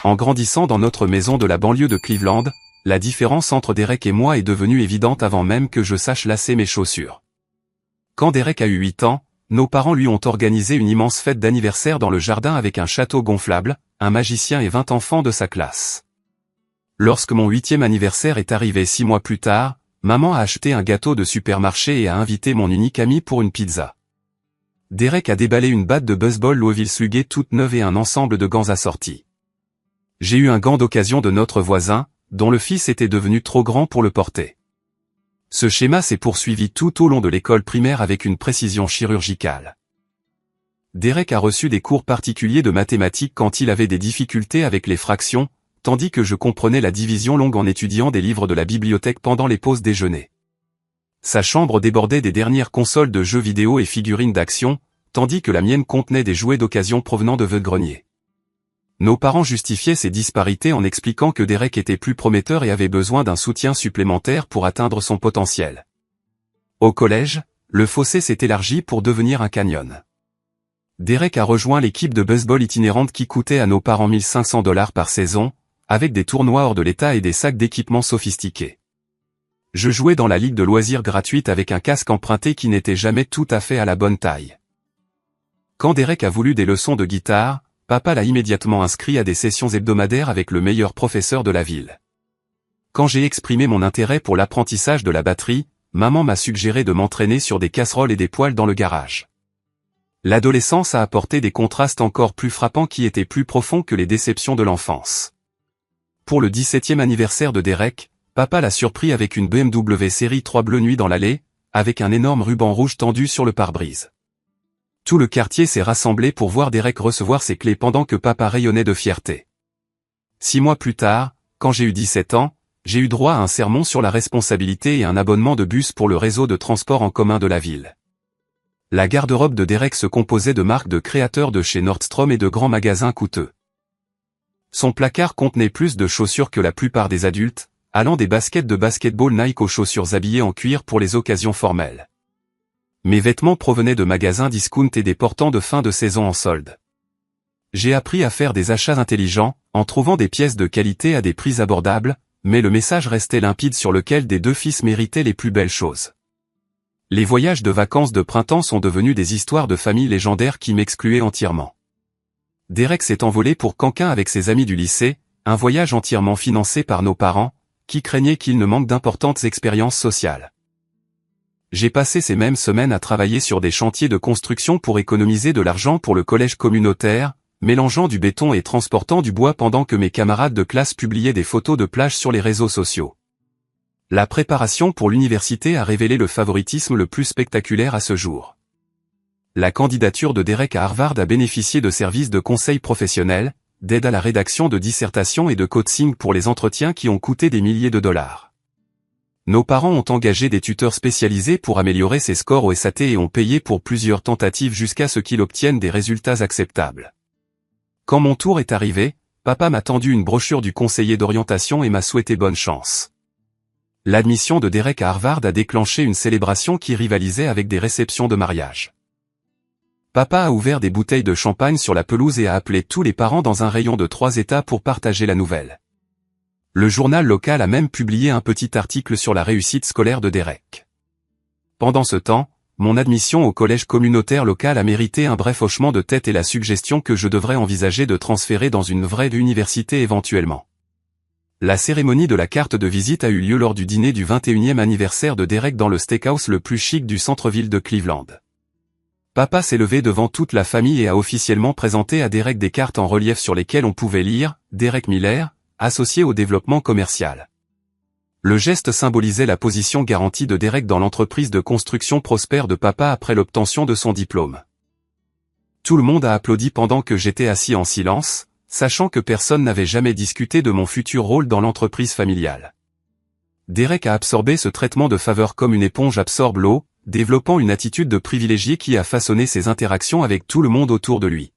En grandissant dans notre maison de la banlieue de Cleveland, la différence entre Derek et moi est devenue évidente avant même que je sache lasser mes chaussures. Quand Derek a eu 8 ans, nos parents lui ont organisé une immense fête d'anniversaire dans le jardin avec un château gonflable, un magicien et 20 enfants de sa classe. Lorsque mon 8e anniversaire est arrivé 6 mois plus tard, maman a acheté un gâteau de supermarché et a invité mon unique ami pour une pizza. Derek a déballé une batte de baseball Louisville Slugger toute neuve et un ensemble de gants assortis. J'ai eu un gant d'occasion de notre voisin, dont le fils était devenu trop grand pour le porter. Ce schéma s'est poursuivi tout au long de l'école primaire avec une précision chirurgicale. Derek a reçu des cours particuliers de mathématiques quand il avait des difficultés avec les fractions, tandis que je comprenais la division longue en étudiant des livres de la bibliothèque pendant les pauses déjeuner. Sa chambre débordait des dernières consoles de jeux vidéo et figurines d'action, tandis que la mienne contenait des jouets d'occasion provenant de vide-grenier. Nos parents justifiaient ces disparités en expliquant que Derek était plus prometteur et avait besoin d'un soutien supplémentaire pour atteindre son potentiel. Au collège, le fossé s'est élargi pour devenir un canyon. Derek a rejoint l'équipe de baseball itinérante qui coûtait à nos parents $1 500 par saison, avec des tournois hors de l'état et des sacs d'équipement sophistiqués. Je jouais dans la ligue de loisirs gratuite avec un casque emprunté qui n'était jamais tout à fait à la bonne taille. Quand Derek a voulu des leçons de guitare, papa l'a immédiatement inscrit à des sessions hebdomadaires avec le meilleur professeur de la ville. Quand j'ai exprimé mon intérêt pour l'apprentissage de la batterie, maman m'a suggéré de m'entraîner sur des casseroles et des poêles dans le garage. L'adolescence a apporté des contrastes encore plus frappants qui étaient plus profonds que les déceptions de l'enfance. Pour le 17e anniversaire de Derek, papa l'a surpris avec une BMW série 3 bleu nuit dans l'allée, avec un énorme ruban rouge tendu sur le pare-brise. Tout le quartier s'est rassemblé pour voir Derek recevoir ses clés pendant que papa rayonnait de fierté. 6 mois plus tard, quand j'ai eu 17 ans, j'ai eu droit à un sermon sur la responsabilité et un abonnement de bus pour le réseau de transport en commun de la ville. La garde-robe de Derek se composait de marques de créateurs de chez Nordstrom et de grands magasins coûteux. Son placard contenait plus de chaussures que la plupart des adultes, allant des baskets de basketball Nike aux chaussures habillées en cuir pour les occasions formelles. Mes vêtements provenaient de magasins discount et des portants de fin de saison en solde. J'ai appris à faire des achats intelligents, en trouvant des pièces de qualité à des prix abordables, mais le message restait limpide sur lequel des 2 fils méritaient les plus belles choses. Les voyages de vacances de printemps sont devenus des histoires de famille légendaires qui m'excluaient entièrement. Derek s'est envolé pour Canquin avec ses amis du lycée, un voyage entièrement financé par nos parents, qui craignaient qu'il ne manque d'importantes expériences sociales. J'ai passé ces mêmes semaines à travailler sur des chantiers de construction pour économiser de l'argent pour le collège communautaire, mélangeant du béton et transportant du bois pendant que mes camarades de classe publiaient des photos de plage sur les réseaux sociaux. La préparation pour l'université a révélé le favoritisme le plus spectaculaire à ce jour. La candidature de Derek à Harvard a bénéficié de services de conseil professionnel, d'aide à la rédaction de dissertations et de coaching pour les entretiens qui ont coûté des milliers de dollars. Nos parents ont engagé des tuteurs spécialisés pour améliorer ses scores au SAT et ont payé pour plusieurs tentatives jusqu'à ce qu'il obtienne des résultats acceptables. Quand mon tour est arrivé, papa m'a tendu une brochure du conseiller d'orientation et m'a souhaité bonne chance. L'admission de Derek à Harvard a déclenché une célébration qui rivalisait avec des réceptions de mariage. Papa a ouvert des bouteilles de champagne sur la pelouse et a appelé tous les parents dans un rayon de 3 États pour partager la nouvelle. Le journal local a même publié un petit article sur la réussite scolaire de Derek. Pendant ce temps, mon admission au collège communautaire local a mérité un bref hochement de tête et la suggestion que je devrais envisager de transférer dans une vraie université éventuellement. La cérémonie de la carte de visite a eu lieu lors du dîner du 21e anniversaire de Derek dans le steakhouse le plus chic du centre-ville de Cleveland. Papa s'est levé devant toute la famille et a officiellement présenté à Derek des cartes en relief sur lesquelles on pouvait lire « Derek Miller, associé au développement commercial ». Le geste symbolisait la position garantie de Derek dans l'entreprise de construction prospère de papa après l'obtention de son diplôme. Tout le monde a applaudi pendant que j'étais assis en silence, sachant que personne n'avait jamais discuté de mon futur rôle dans l'entreprise familiale. Derek a absorbé ce traitement de faveur comme une éponge absorbe l'eau, développant une attitude de privilégié qui a façonné ses interactions avec tout le monde autour de lui.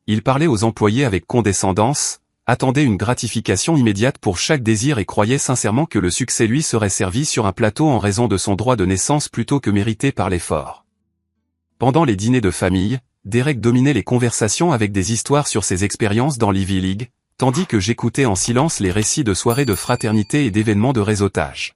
Il parlait aux employés avec condescendance, attendait une gratification immédiate pour chaque désir et croyait sincèrement que le succès lui serait servi sur un plateau en raison de son droit de naissance plutôt que mérité par l'effort. Pendant les dîners de famille, Derek dominait les conversations avec des histoires sur ses expériences dans l'Ivy League, tandis que j'écoutais en silence les récits de soirées de fraternité et d'événements de réseautage.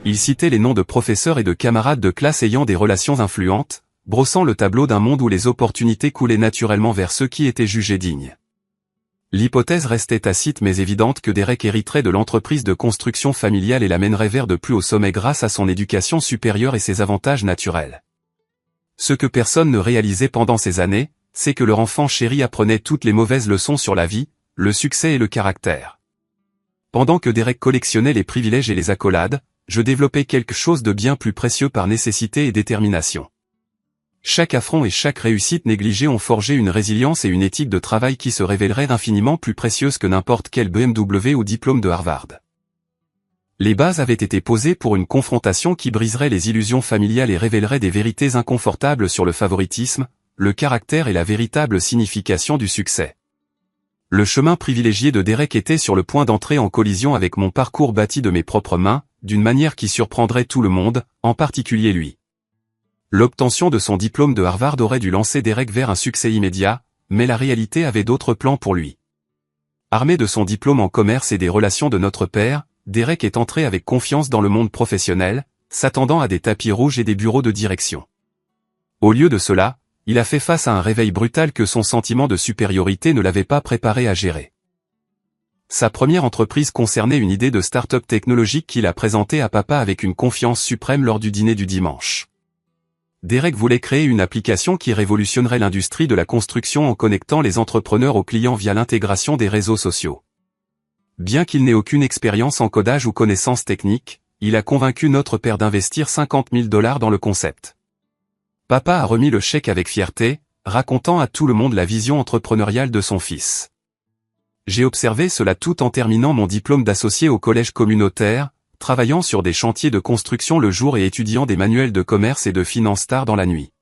Il citait les noms de professeurs et de camarades de classe ayant des relations influentes, brossant le tableau d'un monde où les opportunités coulaient naturellement vers ceux qui étaient jugés dignes. L'hypothèse restait tacite mais évidente que Derek hériterait de l'entreprise de construction familiale et l'amènerait vers de plus haut sommet grâce à son éducation supérieure et ses avantages naturels. Ce que personne ne réalisait pendant ces années, c'est que leur enfant chéri apprenait toutes les mauvaises leçons sur la vie, le succès et le caractère. Pendant que Derek collectionnait les privilèges et les accolades, je développais quelque chose de bien plus précieux par nécessité et détermination. Chaque affront et chaque réussite négligée ont forgé une résilience et une éthique de travail qui se révéleraient infiniment plus précieuses que n'importe quel BMW ou diplôme de Harvard. Les bases avaient été posées pour une confrontation qui briserait les illusions familiales et révélerait des vérités inconfortables sur le favoritisme, le caractère et la véritable signification du succès. Le chemin privilégié de Derek était sur le point d'entrer en collision avec mon parcours bâti de mes propres mains, d'une manière qui surprendrait tout le monde, en particulier lui. L'obtention de son diplôme de Harvard aurait dû lancer Derek vers un succès immédiat, mais la réalité avait d'autres plans pour lui. Armé de son diplôme en commerce et des relations de notre père, Derek est entré avec confiance dans le monde professionnel, s'attendant à des tapis rouges et des bureaux de direction. Au lieu de cela, il a fait face à un réveil brutal que son sentiment de supériorité ne l'avait pas préparé à gérer. Sa première entreprise concernait une idée de start-up technologique qu'il a présentée à papa avec une confiance suprême lors du dîner du dimanche. Derek voulait créer une application qui révolutionnerait l'industrie de la construction en connectant les entrepreneurs aux clients via l'intégration des réseaux sociaux. Bien qu'il n'ait aucune expérience en codage ou connaissances techniques, il a convaincu notre père d'investir $50 000 dans le concept. Papa a remis le chèque avec fierté, racontant à tout le monde la vision entrepreneuriale de son fils. J'ai observé cela tout en terminant mon diplôme d'associé au collège communautaire, travaillant sur des chantiers de construction le jour et étudiant des manuels de commerce et de finance tard dans la nuit.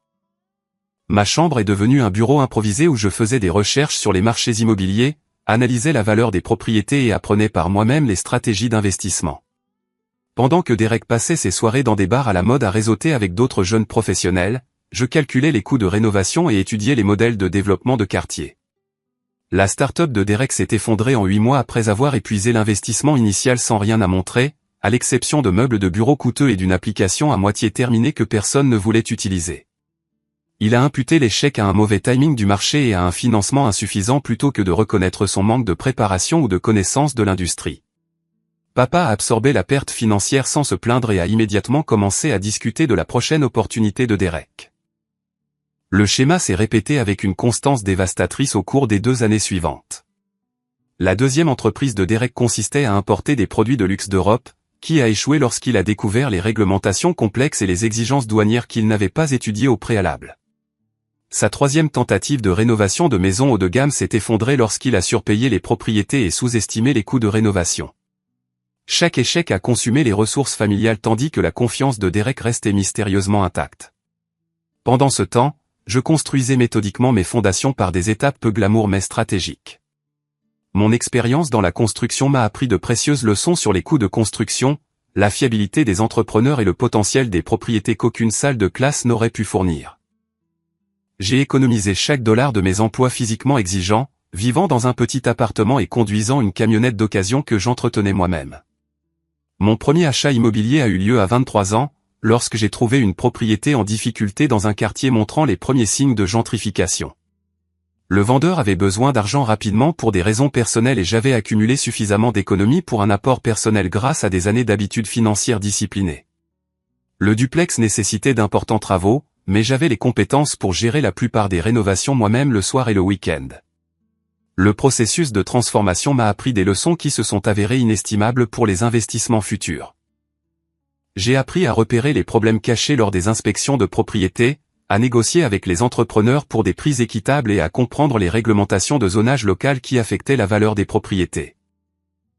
Ma chambre est devenue un bureau improvisé où je faisais des recherches sur les marchés immobiliers, analysais la valeur des propriétés et apprenais par moi-même les stratégies d'investissement. Pendant que Derek passait ses soirées dans des bars à la mode à réseauter avec d'autres jeunes professionnels, je calculais les coûts de rénovation et étudiais les modèles de développement de quartier. La start-up de Derek s'est effondrée en 8 mois après avoir épuisé l'investissement initial sans rien à montrer, à l'exception de meubles de bureau coûteux et d'une application à moitié terminée que personne ne voulait utiliser. Il a imputé l'échec à un mauvais timing du marché et à un financement insuffisant plutôt que de reconnaître son manque de préparation ou de connaissance de l'industrie. Papa a absorbé la perte financière sans se plaindre et a immédiatement commencé à discuter de la prochaine opportunité de Derek. Le schéma s'est répété avec une constance dévastatrice au cours des 2 années suivantes. La deuxième entreprise de Derek consistait à importer des produits de luxe d'Europe, qui a échoué lorsqu'il a découvert les réglementations complexes et les exigences douanières qu'il n'avait pas étudiées au préalable. Sa troisième tentative de rénovation de maison haut de gamme s'est effondrée lorsqu'il a surpayé les propriétés et sous-estimé les coûts de rénovation. Chaque échec a consumé les ressources familiales tandis que la confiance de Derek restait mystérieusement intacte. Pendant ce temps, je construisais méthodiquement mes fondations par des étapes peu glamour mais stratégiques. Mon expérience dans la construction m'a appris de précieuses leçons sur les coûts de construction, la fiabilité des entrepreneurs et le potentiel des propriétés qu'aucune salle de classe n'aurait pu fournir. J'ai économisé chaque dollar de mes emplois physiquement exigeants, vivant dans un petit appartement et conduisant une camionnette d'occasion que j'entretenais moi-même. Mon premier achat immobilier a eu lieu à 23 ans, lorsque j'ai trouvé une propriété en difficulté dans un quartier montrant les premiers signes de gentrification. Le vendeur avait besoin d'argent rapidement pour des raisons personnelles et j'avais accumulé suffisamment d'économies pour un apport personnel grâce à des années d'habitudes financières disciplinées. Le duplex nécessitait d'importants travaux, mais j'avais les compétences pour gérer la plupart des rénovations moi-même le soir et le week-end. Le processus de transformation m'a appris des leçons qui se sont avérées inestimables pour les investissements futurs. J'ai appris à repérer les problèmes cachés lors des inspections de propriété, à négocier avec les entrepreneurs pour des prix équitables et à comprendre les réglementations de zonage local qui affectaient la valeur des propriétés.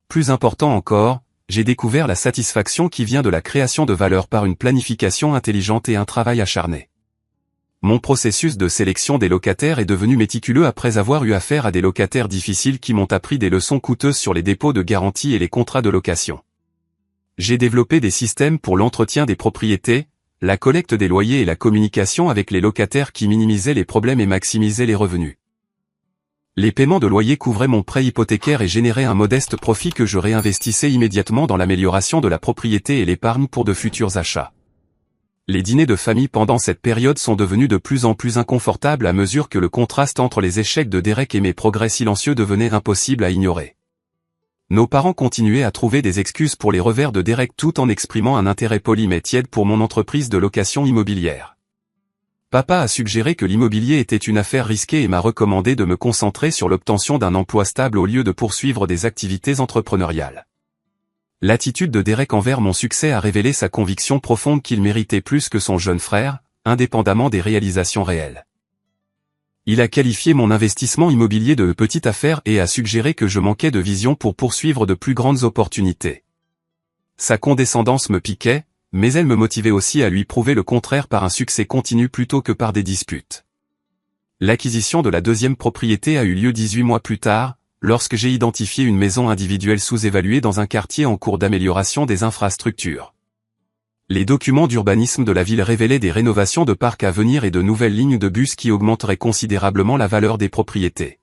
Plus important encore, j'ai découvert la satisfaction qui vient de la création de valeur par une planification intelligente et un travail acharné. Mon processus de sélection des locataires est devenu méticuleux après avoir eu affaire à des locataires difficiles qui m'ont appris des leçons coûteuses sur les dépôts de garantie et les contrats de location. J'ai développé des systèmes pour l'entretien des propriétés, la collecte des loyers et la communication avec les locataires qui minimisaient les problèmes et maximisaient les revenus. Les paiements de loyer couvraient mon prêt hypothécaire et généraient un modeste profit que je réinvestissais immédiatement dans l'amélioration de la propriété et l'épargne pour de futurs achats. Les dîners de famille pendant cette période sont devenus de plus en plus inconfortables à mesure que le contraste entre les échecs de Derek et mes progrès silencieux devenait impossible à ignorer. Nos parents continuaient à trouver des excuses pour les revers de Derek tout en exprimant un intérêt poli mais tiède pour mon entreprise de location immobilière. Papa a suggéré que l'immobilier était une affaire risquée et m'a recommandé de me concentrer sur l'obtention d'un emploi stable au lieu de poursuivre des activités entrepreneuriales. L'attitude de Derek envers mon succès a révélé sa conviction profonde qu'il méritait plus que son jeune frère, indépendamment des réalisations réelles. Il a qualifié mon investissement immobilier de petite affaire et a suggéré que je manquais de vision pour poursuivre de plus grandes opportunités. Sa condescendance me piquait, mais elle me motivait aussi à lui prouver le contraire par un succès continu plutôt que par des disputes. L'acquisition de la deuxième propriété a eu lieu 18 mois plus tard, lorsque j'ai identifié une maison individuelle sous-évaluée dans un quartier en cours d'amélioration des infrastructures. Les documents d'urbanisme de la ville révélaient des rénovations de parcs à venir et de nouvelles lignes de bus qui augmenteraient considérablement la valeur des propriétés.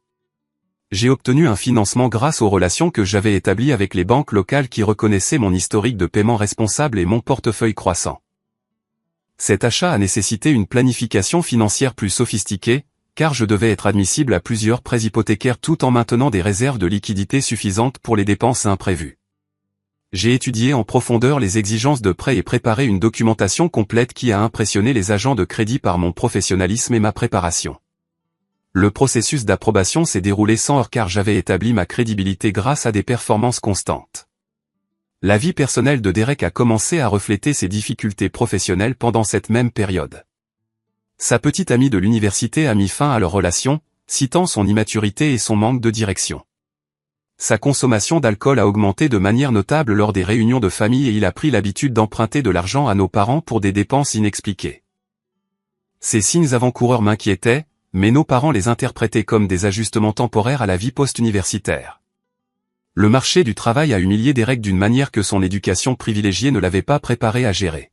J'ai obtenu un financement grâce aux relations que j'avais établies avec les banques locales qui reconnaissaient mon historique de paiement responsable et mon portefeuille croissant. Cet achat a nécessité une planification financière plus sophistiquée, car je devais être admissible à plusieurs prêts hypothécaires tout en maintenant des réserves de liquidité suffisantes pour les dépenses imprévues. J'ai étudié en profondeur les exigences de prêt et préparé une documentation complète qui a impressionné les agents de crédit par mon professionnalisme et ma préparation. Le processus d'approbation s'est déroulé sans heurts car j'avais établi ma crédibilité grâce à des performances constantes. La vie personnelle de Derek a commencé à refléter ses difficultés professionnelles pendant cette même période. Sa petite amie de l'université a mis fin à leur relation, citant son immaturité et son manque de direction. Sa consommation d'alcool a augmenté de manière notable lors des réunions de famille et il a pris l'habitude d'emprunter de l'argent à nos parents pour des dépenses inexpliquées. Ces signes avant-coureurs m'inquiétaient, mais nos parents les interprétaient comme des ajustements temporaires à la vie post-universitaire. Le marché du travail a humilié Derek d'une manière que son éducation privilégiée ne l'avait pas préparé à gérer.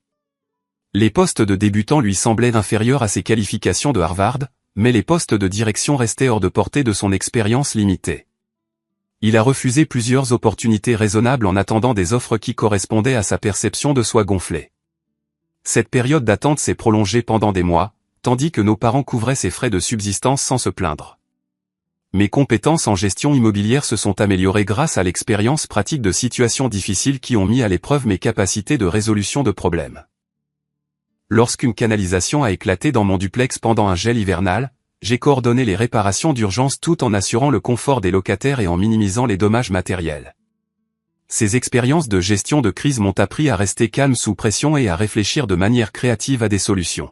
Les postes de débutant lui semblaient inférieurs à ses qualifications de Harvard, mais les postes de direction restaient hors de portée de son expérience limitée. Il a refusé plusieurs opportunités raisonnables en attendant des offres qui correspondaient à sa perception de soi gonflée. Cette période d'attente s'est prolongée pendant des mois, tandis que nos parents couvraient ses frais de subsistance sans se plaindre. Mes compétences en gestion immobilière se sont améliorées grâce à l'expérience pratique de situations difficiles qui ont mis à l'épreuve mes capacités de résolution de problèmes. Lorsqu'une canalisation a éclaté dans mon duplex pendant un gel hivernal, j'ai coordonné les réparations d'urgence tout en assurant le confort des locataires et en minimisant les dommages matériels. Ces expériences de gestion de crise m'ont appris à rester calme sous pression et à réfléchir de manière créative à des solutions.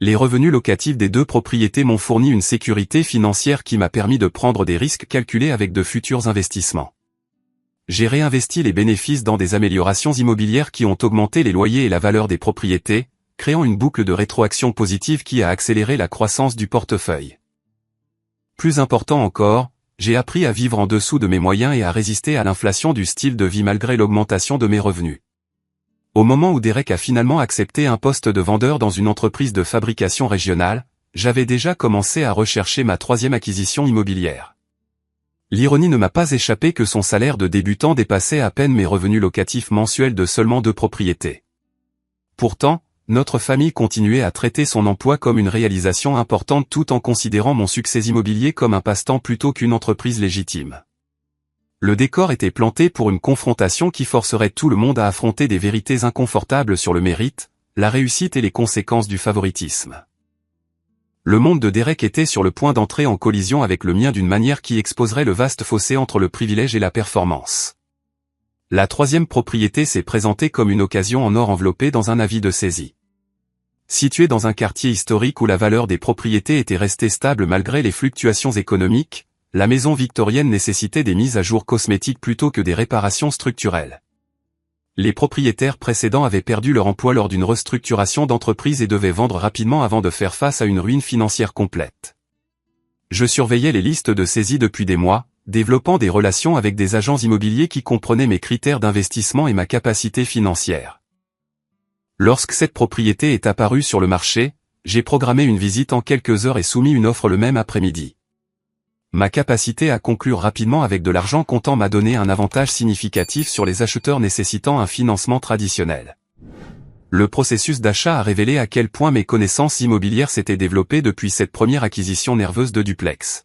Les revenus locatifs des deux propriétés m'ont fourni une sécurité financière qui m'a permis de prendre des risques calculés avec de futurs investissements. J'ai réinvesti les bénéfices dans des améliorations immobilières qui ont augmenté les loyers et la valeur des propriétés, créant une boucle de rétroaction positive qui a accéléré la croissance du portefeuille. Plus important encore, j'ai appris à vivre en dessous de mes moyens et à résister à l'inflation du style de vie malgré l'augmentation de mes revenus. Au moment où Derek a finalement accepté un poste de vendeur dans une entreprise de fabrication régionale, j'avais déjà commencé à rechercher ma troisième acquisition immobilière. L'ironie ne m'a pas échappé que son salaire de débutant dépassait à peine mes revenus locatifs mensuels de seulement 2 propriétés. Pourtant, notre famille continuait à traiter son emploi comme une réalisation importante tout en considérant mon succès immobilier comme un passe-temps plutôt qu'une entreprise légitime. Le décor était planté pour une confrontation qui forcerait tout le monde à affronter des vérités inconfortables sur le mérite, la réussite et les conséquences du favoritisme. Le monde de Derek était sur le point d'entrer en collision avec le mien d'une manière qui exposerait le vaste fossé entre le privilège et la performance. La troisième propriété s'est présentée comme une occasion en or enveloppée dans un avis de saisie. Située dans un quartier historique où la valeur des propriétés était restée stable malgré les fluctuations économiques, la maison victorienne nécessitait des mises à jour cosmétiques plutôt que des réparations structurelles. Les propriétaires précédents avaient perdu leur emploi lors d'une restructuration d'entreprise et devaient vendre rapidement avant de faire face à une ruine financière complète. Je surveillais les listes de saisie depuis des mois, développant des relations avec des agents immobiliers qui comprenaient mes critères d'investissement et ma capacité financière. Lorsque cette propriété est apparue sur le marché, j'ai programmé une visite en quelques heures et soumis une offre le même après-midi. Ma capacité à conclure rapidement avec de l'argent comptant m'a donné un avantage significatif sur les acheteurs nécessitant un financement traditionnel. Le processus d'achat a révélé à quel point mes connaissances immobilières s'étaient développées depuis cette première acquisition nerveuse de duplex.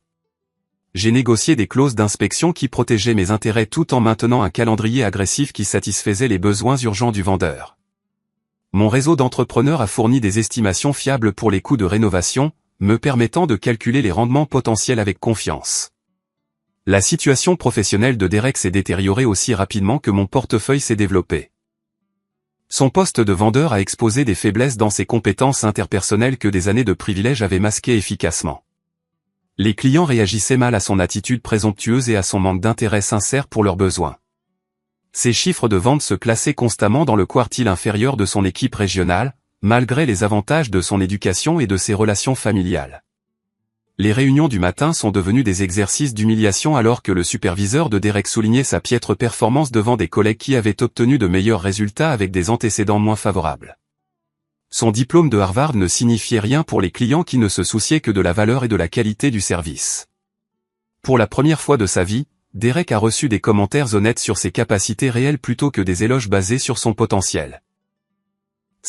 J'ai négocié des clauses d'inspection qui protégeaient mes intérêts tout en maintenant un calendrier agressif qui satisfaisait les besoins urgents du vendeur. Mon réseau d'entrepreneurs a fourni des estimations fiables pour les coûts de rénovation, me permettant de calculer les rendements potentiels avec confiance. La situation professionnelle de Derek s'est détériorée aussi rapidement que mon portefeuille s'est développé. Son poste de vendeur a exposé des faiblesses dans ses compétences interpersonnelles que des années de privilèges avaient masquées efficacement. Les clients réagissaient mal à son attitude présomptueuse et à son manque d'intérêt sincère pour leurs besoins. Ses chiffres de vente se classaient constamment dans le quartile inférieur de son équipe régionale, malgré les avantages de son éducation et de ses relations familiales. Les réunions du matin sont devenues des exercices d'humiliation alors que le superviseur de Derek soulignait sa piètre performance devant des collègues qui avaient obtenu de meilleurs résultats avec des antécédents moins favorables. Son diplôme de Harvard ne signifiait rien pour les clients qui ne se souciaient que de la valeur et de la qualité du service. Pour la première fois de sa vie, Derek a reçu des commentaires honnêtes sur ses capacités réelles plutôt que des éloges basés sur son potentiel.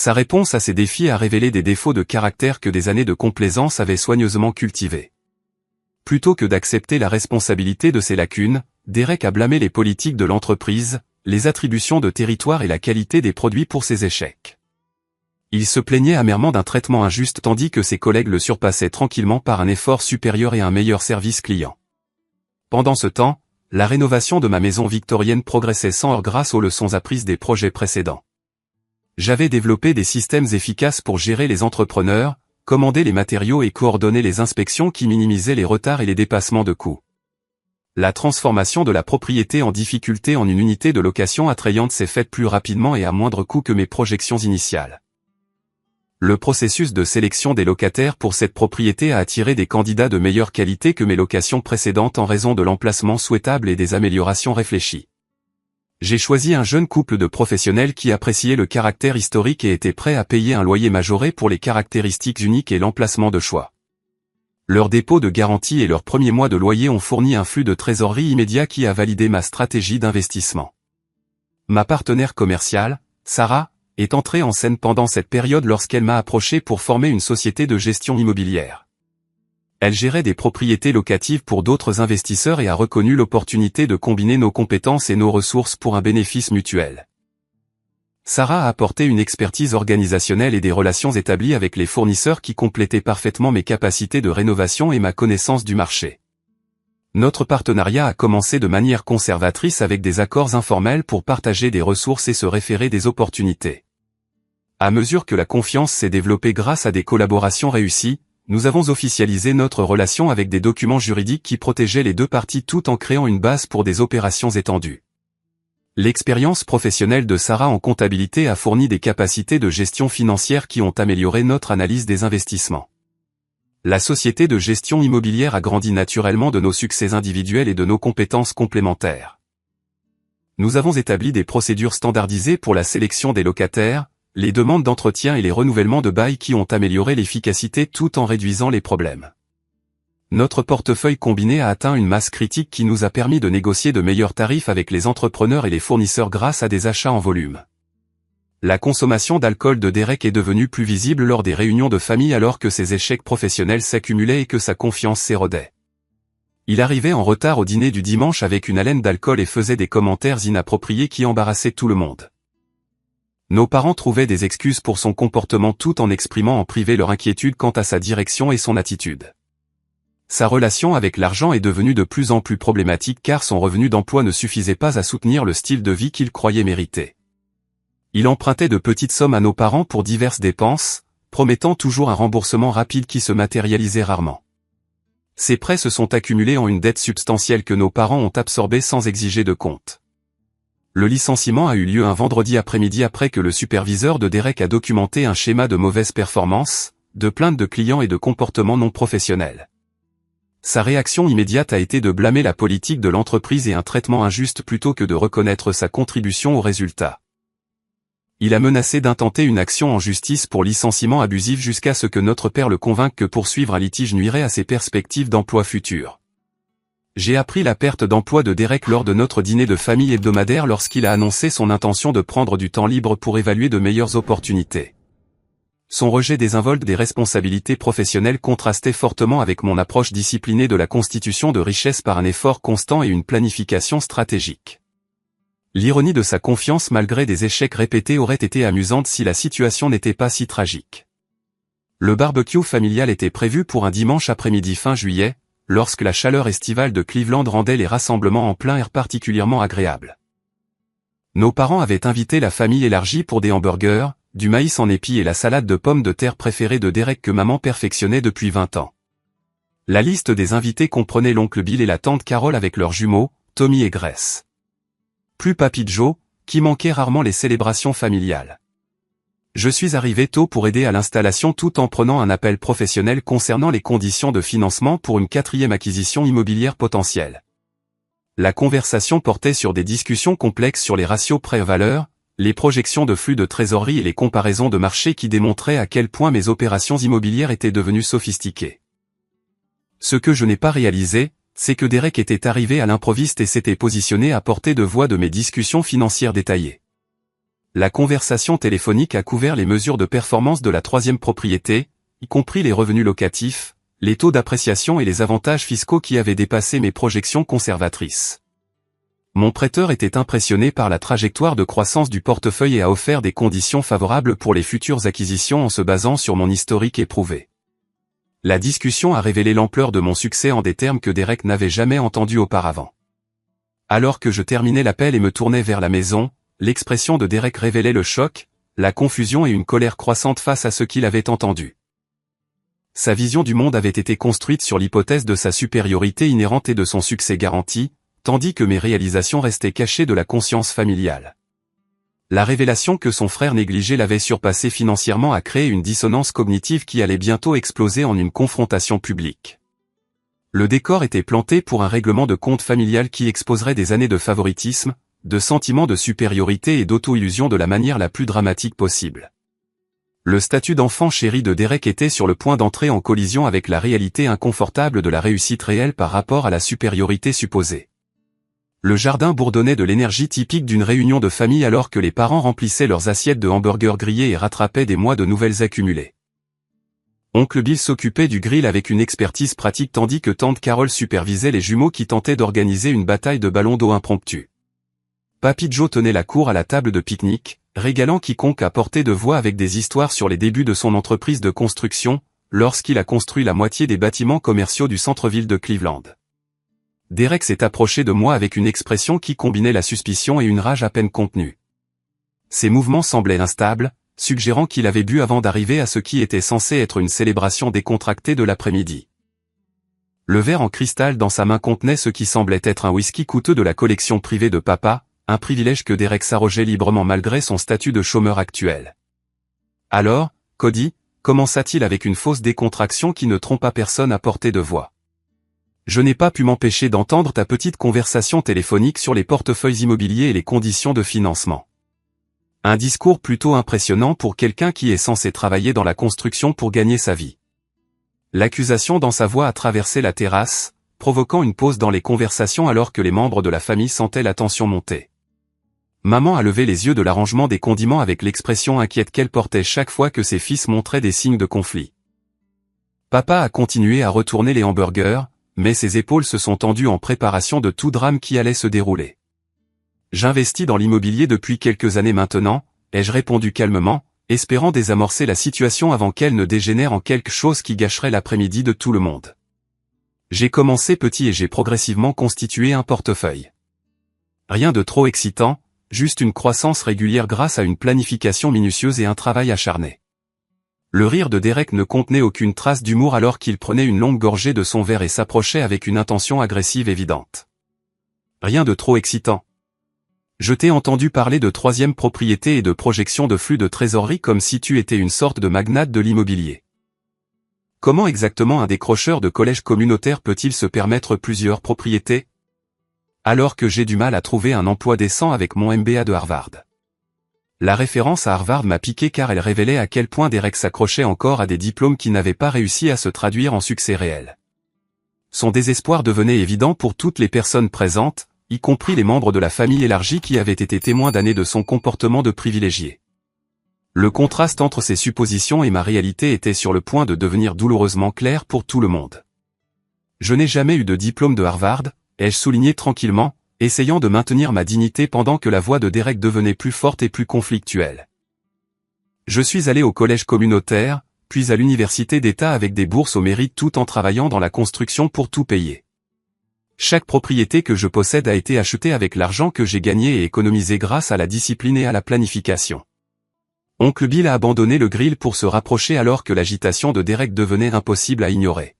Sa réponse à ces défis a révélé des défauts de caractère que des années de complaisance avaient soigneusement cultivés. Plutôt que d'accepter la responsabilité de ses lacunes, Derek a blâmé les politiques de l'entreprise, les attributions de territoire et la qualité des produits pour ses échecs. Il se plaignait amèrement d'un traitement injuste tandis que ses collègues le surpassaient tranquillement par un effort supérieur et un meilleur service client. Pendant ce temps, la rénovation de ma maison victorienne progressait sans heurts grâce aux leçons apprises des projets précédents. J'avais développé des systèmes efficaces pour gérer les entrepreneurs, commander les matériaux et coordonner les inspections qui minimisaient les retards et les dépassements de coûts. La transformation de la propriété en difficulté en une unité de location attrayante s'est faite plus rapidement et à moindre coût que mes projections initiales. Le processus de sélection des locataires pour cette propriété a attiré des candidats de meilleure qualité que mes locations précédentes en raison de l'emplacement souhaitable et des améliorations réfléchies. J'ai choisi un jeune couple de professionnels qui appréciaient le caractère historique et étaient prêts à payer un loyer majoré pour les caractéristiques uniques et l'emplacement de choix. Leur dépôt de garantie et leurs premiers mois de loyer ont fourni un flux de trésorerie immédiat qui a validé ma stratégie d'investissement. Ma partenaire commerciale, Sarah, est entrée en scène pendant cette période lorsqu'elle m'a approché pour former une société de gestion immobilière. Elle gérait des propriétés locatives pour d'autres investisseurs et a reconnu l'opportunité de combiner nos compétences et nos ressources pour un bénéfice mutuel. Sarah a apporté une expertise organisationnelle et des relations établies avec les fournisseurs qui complétaient parfaitement mes capacités de rénovation et ma connaissance du marché. Notre partenariat a commencé de manière conservatrice avec des accords informels pour partager des ressources et se référer des opportunités. À mesure que la confiance s'est développée grâce à des collaborations réussies, nous avons officialisé notre relation avec des documents juridiques qui protégeaient les deux parties tout en créant une base pour des opérations étendues. L'expérience professionnelle de Sarah en comptabilité a fourni des capacités de gestion financière qui ont amélioré notre analyse des investissements. La société de gestion immobilière a grandi naturellement de nos succès individuels et de nos compétences complémentaires. Nous avons établi des procédures standardisées pour la sélection des locataires, les demandes d'entretien et les renouvellements de bail qui ont amélioré l'efficacité tout en réduisant les problèmes. Notre portefeuille combiné a atteint une masse critique qui nous a permis de négocier de meilleurs tarifs avec les entrepreneurs et les fournisseurs grâce à des achats en volume. La consommation d'alcool de Derek est devenue plus visible lors des réunions de famille alors que ses échecs professionnels s'accumulaient et que sa confiance s'érodait. Il arrivait en retard au dîner du dimanche avec une haleine d'alcool et faisait des commentaires inappropriés qui embarrassaient tout le monde. Nos parents trouvaient des excuses pour son comportement tout en exprimant en privé leur inquiétude quant à sa direction et son attitude. Sa relation avec l'argent est devenue de plus en plus problématique car son revenu d'emploi ne suffisait pas à soutenir le style de vie qu'il croyait mériter. Il empruntait de petites sommes à nos parents pour diverses dépenses, promettant toujours un remboursement rapide qui se matérialisait rarement. Ces prêts se sont accumulés en une dette substantielle que nos parents ont absorbée sans exiger de compte. Le licenciement a eu lieu un vendredi après-midi après que le superviseur de Derek a documenté un schéma de mauvaise performance, de plaintes de clients et de comportements non professionnels. Sa réaction immédiate a été de blâmer la politique de l'entreprise et un traitement injuste plutôt que de reconnaître sa contribution au résultat. Il a menacé d'intenter une action en justice pour licenciement abusif jusqu'à ce que notre père le convainque que poursuivre un litige nuirait à ses perspectives d'emploi futur. J'ai appris la perte d'emploi de Derek lors de notre dîner de famille hebdomadaire lorsqu'il a annoncé son intention de prendre du temps libre pour évaluer de meilleures opportunités. Son rejet désinvolte des responsabilités professionnelles contrastait fortement avec mon approche disciplinée de la constitution de richesses par un effort constant et une planification stratégique. L'ironie de sa confiance malgré des échecs répétés aurait été amusante si la situation n'était pas si tragique. Le barbecue familial était prévu pour un dimanche après-midi fin juillet, lorsque la chaleur estivale de Cleveland rendait les rassemblements en plein air particulièrement agréables. Nos parents avaient invité la famille élargie pour des hamburgers, du maïs en épis et la salade de pommes de terre préférée de Derek que maman perfectionnait depuis 20 ans. La liste des invités comprenait l'oncle Bill et la tante Carol avec leurs jumeaux, Tommy et Grace. Plus Papy Joe, qui manquait rarement les célébrations familiales. Je suis arrivé tôt pour aider à l'installation tout en prenant un appel professionnel concernant les conditions de financement pour une 4e acquisition immobilière potentielle. La conversation portait sur des discussions complexes sur les ratios prêt-valeur, les projections de flux de trésorerie et les comparaisons de marché qui démontraient à quel point mes opérations immobilières étaient devenues sophistiquées. Ce que je n'ai pas réalisé, c'est que Derek était arrivé à l'improviste et s'était positionné à portée de voix de mes discussions financières détaillées. La conversation téléphonique a couvert les mesures de performance de la 3e propriété, y compris les revenus locatifs, les taux d'appréciation et les avantages fiscaux qui avaient dépassé mes projections conservatrices. Mon prêteur était impressionné par la trajectoire de croissance du portefeuille et a offert des conditions favorables pour les futures acquisitions en se basant sur mon historique éprouvé. La discussion a révélé l'ampleur de mon succès en des termes que Derek n'avait jamais entendus auparavant. Alors que je terminais l'appel et me tournais vers la maison, l'expression de Derek révélait le choc, la confusion et une colère croissante face à ce qu'il avait entendu. Sa vision du monde avait été construite sur l'hypothèse de sa supériorité inhérente et de son succès garanti, tandis que mes réalisations restaient cachées de la conscience familiale. La révélation que son frère négligé l'avait surpassé financièrement a créé une dissonance cognitive qui allait bientôt exploser en une confrontation publique. Le décor était planté pour un règlement de compte familial qui exposerait des années de favoritisme, de sentiments de supériorité et d'auto-illusion de la manière la plus dramatique possible. Le statut d'enfant chéri de Derek était sur le point d'entrer en collision avec la réalité inconfortable de la réussite réelle par rapport à la supériorité supposée. Le jardin bourdonnait de l'énergie typique d'une réunion de famille alors que les parents remplissaient leurs assiettes de hamburgers grillés et rattrapaient des mois de nouvelles accumulées. Oncle Bill s'occupait du grill avec une expertise pratique tandis que tante Carol supervisait les jumeaux qui tentaient d'organiser une bataille de ballons d'eau impromptue. Papy Joe tenait la cour à la table de pique-nique, régalant quiconque à portée de voix avec des histoires sur les débuts de son entreprise de construction, lorsqu'il a construit la moitié des bâtiments commerciaux du centre-ville de Cleveland. Derek s'est approché de moi avec une expression qui combinait la suspicion et une rage à peine contenue. Ses mouvements semblaient instables, suggérant qu'il avait bu avant d'arriver à ce qui était censé être une célébration décontractée de l'après-midi. Le verre en cristal dans sa main contenait ce qui semblait être un whisky coûteux de la collection privée de papa, un privilège que Derek s'arrogeait librement malgré son statut de chômeur actuel. Alors, Cody, commença-t-il avec une fausse décontraction qui ne trompa personne à portée de voix. Je n'ai pas pu m'empêcher d'entendre ta petite conversation téléphonique sur les portefeuilles immobiliers et les conditions de financement. Un discours plutôt impressionnant pour quelqu'un qui est censé travailler dans la construction pour gagner sa vie. L'accusation dans sa voix a traversé la terrasse, provoquant une pause dans les conversations alors que les membres de la famille sentaient la tension monter. Maman a levé les yeux de l'arrangement des condiments avec l'expression inquiète qu'elle portait chaque fois que ses fils montraient des signes de conflit. Papa a continué à retourner les hamburgers, mais ses épaules se sont tendues en préparation de tout drame qui allait se dérouler. J'investis dans l'immobilier depuis quelques années maintenant, ai-je répondu calmement, espérant désamorcer la situation avant qu'elle ne dégénère en quelque chose qui gâcherait l'après-midi de tout le monde. J'ai commencé petit et j'ai progressivement constitué un portefeuille. Rien de trop excitant, juste une croissance régulière grâce à une planification minutieuse et un travail acharné. Le rire de Derek ne contenait aucune trace d'humour alors qu'il prenait une longue gorgée de son verre et s'approchait avec une intention agressive évidente. Rien de trop excitant. Je t'ai entendu parler de 3e propriété et de projection de flux de trésorerie comme si tu étais une sorte de magnate de l'immobilier. Comment exactement un décrocheur de collège communautaire peut-il se permettre plusieurs propriétés? Alors que j'ai du mal à trouver un emploi décent avec mon MBA de Harvard. La référence à Harvard m'a piqué car elle révélait à quel point Derek s'accrochait encore à des diplômes qui n'avaient pas réussi à se traduire en succès réel. Son désespoir devenait évident pour toutes les personnes présentes, y compris les membres de la famille élargie qui avaient été témoins d'années de son comportement de privilégié. Le contraste entre ses suppositions et ma réalité était sur le point de devenir douloureusement clair pour tout le monde. Je n'ai jamais eu de diplôme de Harvard, ai-je souligné tranquillement, essayant de maintenir ma dignité pendant que la voix de Derek devenait plus forte et plus conflictuelle. Je suis allé au collège communautaire, puis à l'université d'État avec des bourses au mérite tout en travaillant dans la construction pour tout payer. Chaque propriété que je possède a été achetée avec l'argent que j'ai gagné et économisé grâce à la discipline et à la planification. Oncle Bill a abandonné le grill pour se rapprocher alors que l'agitation de Derek devenait impossible à ignorer.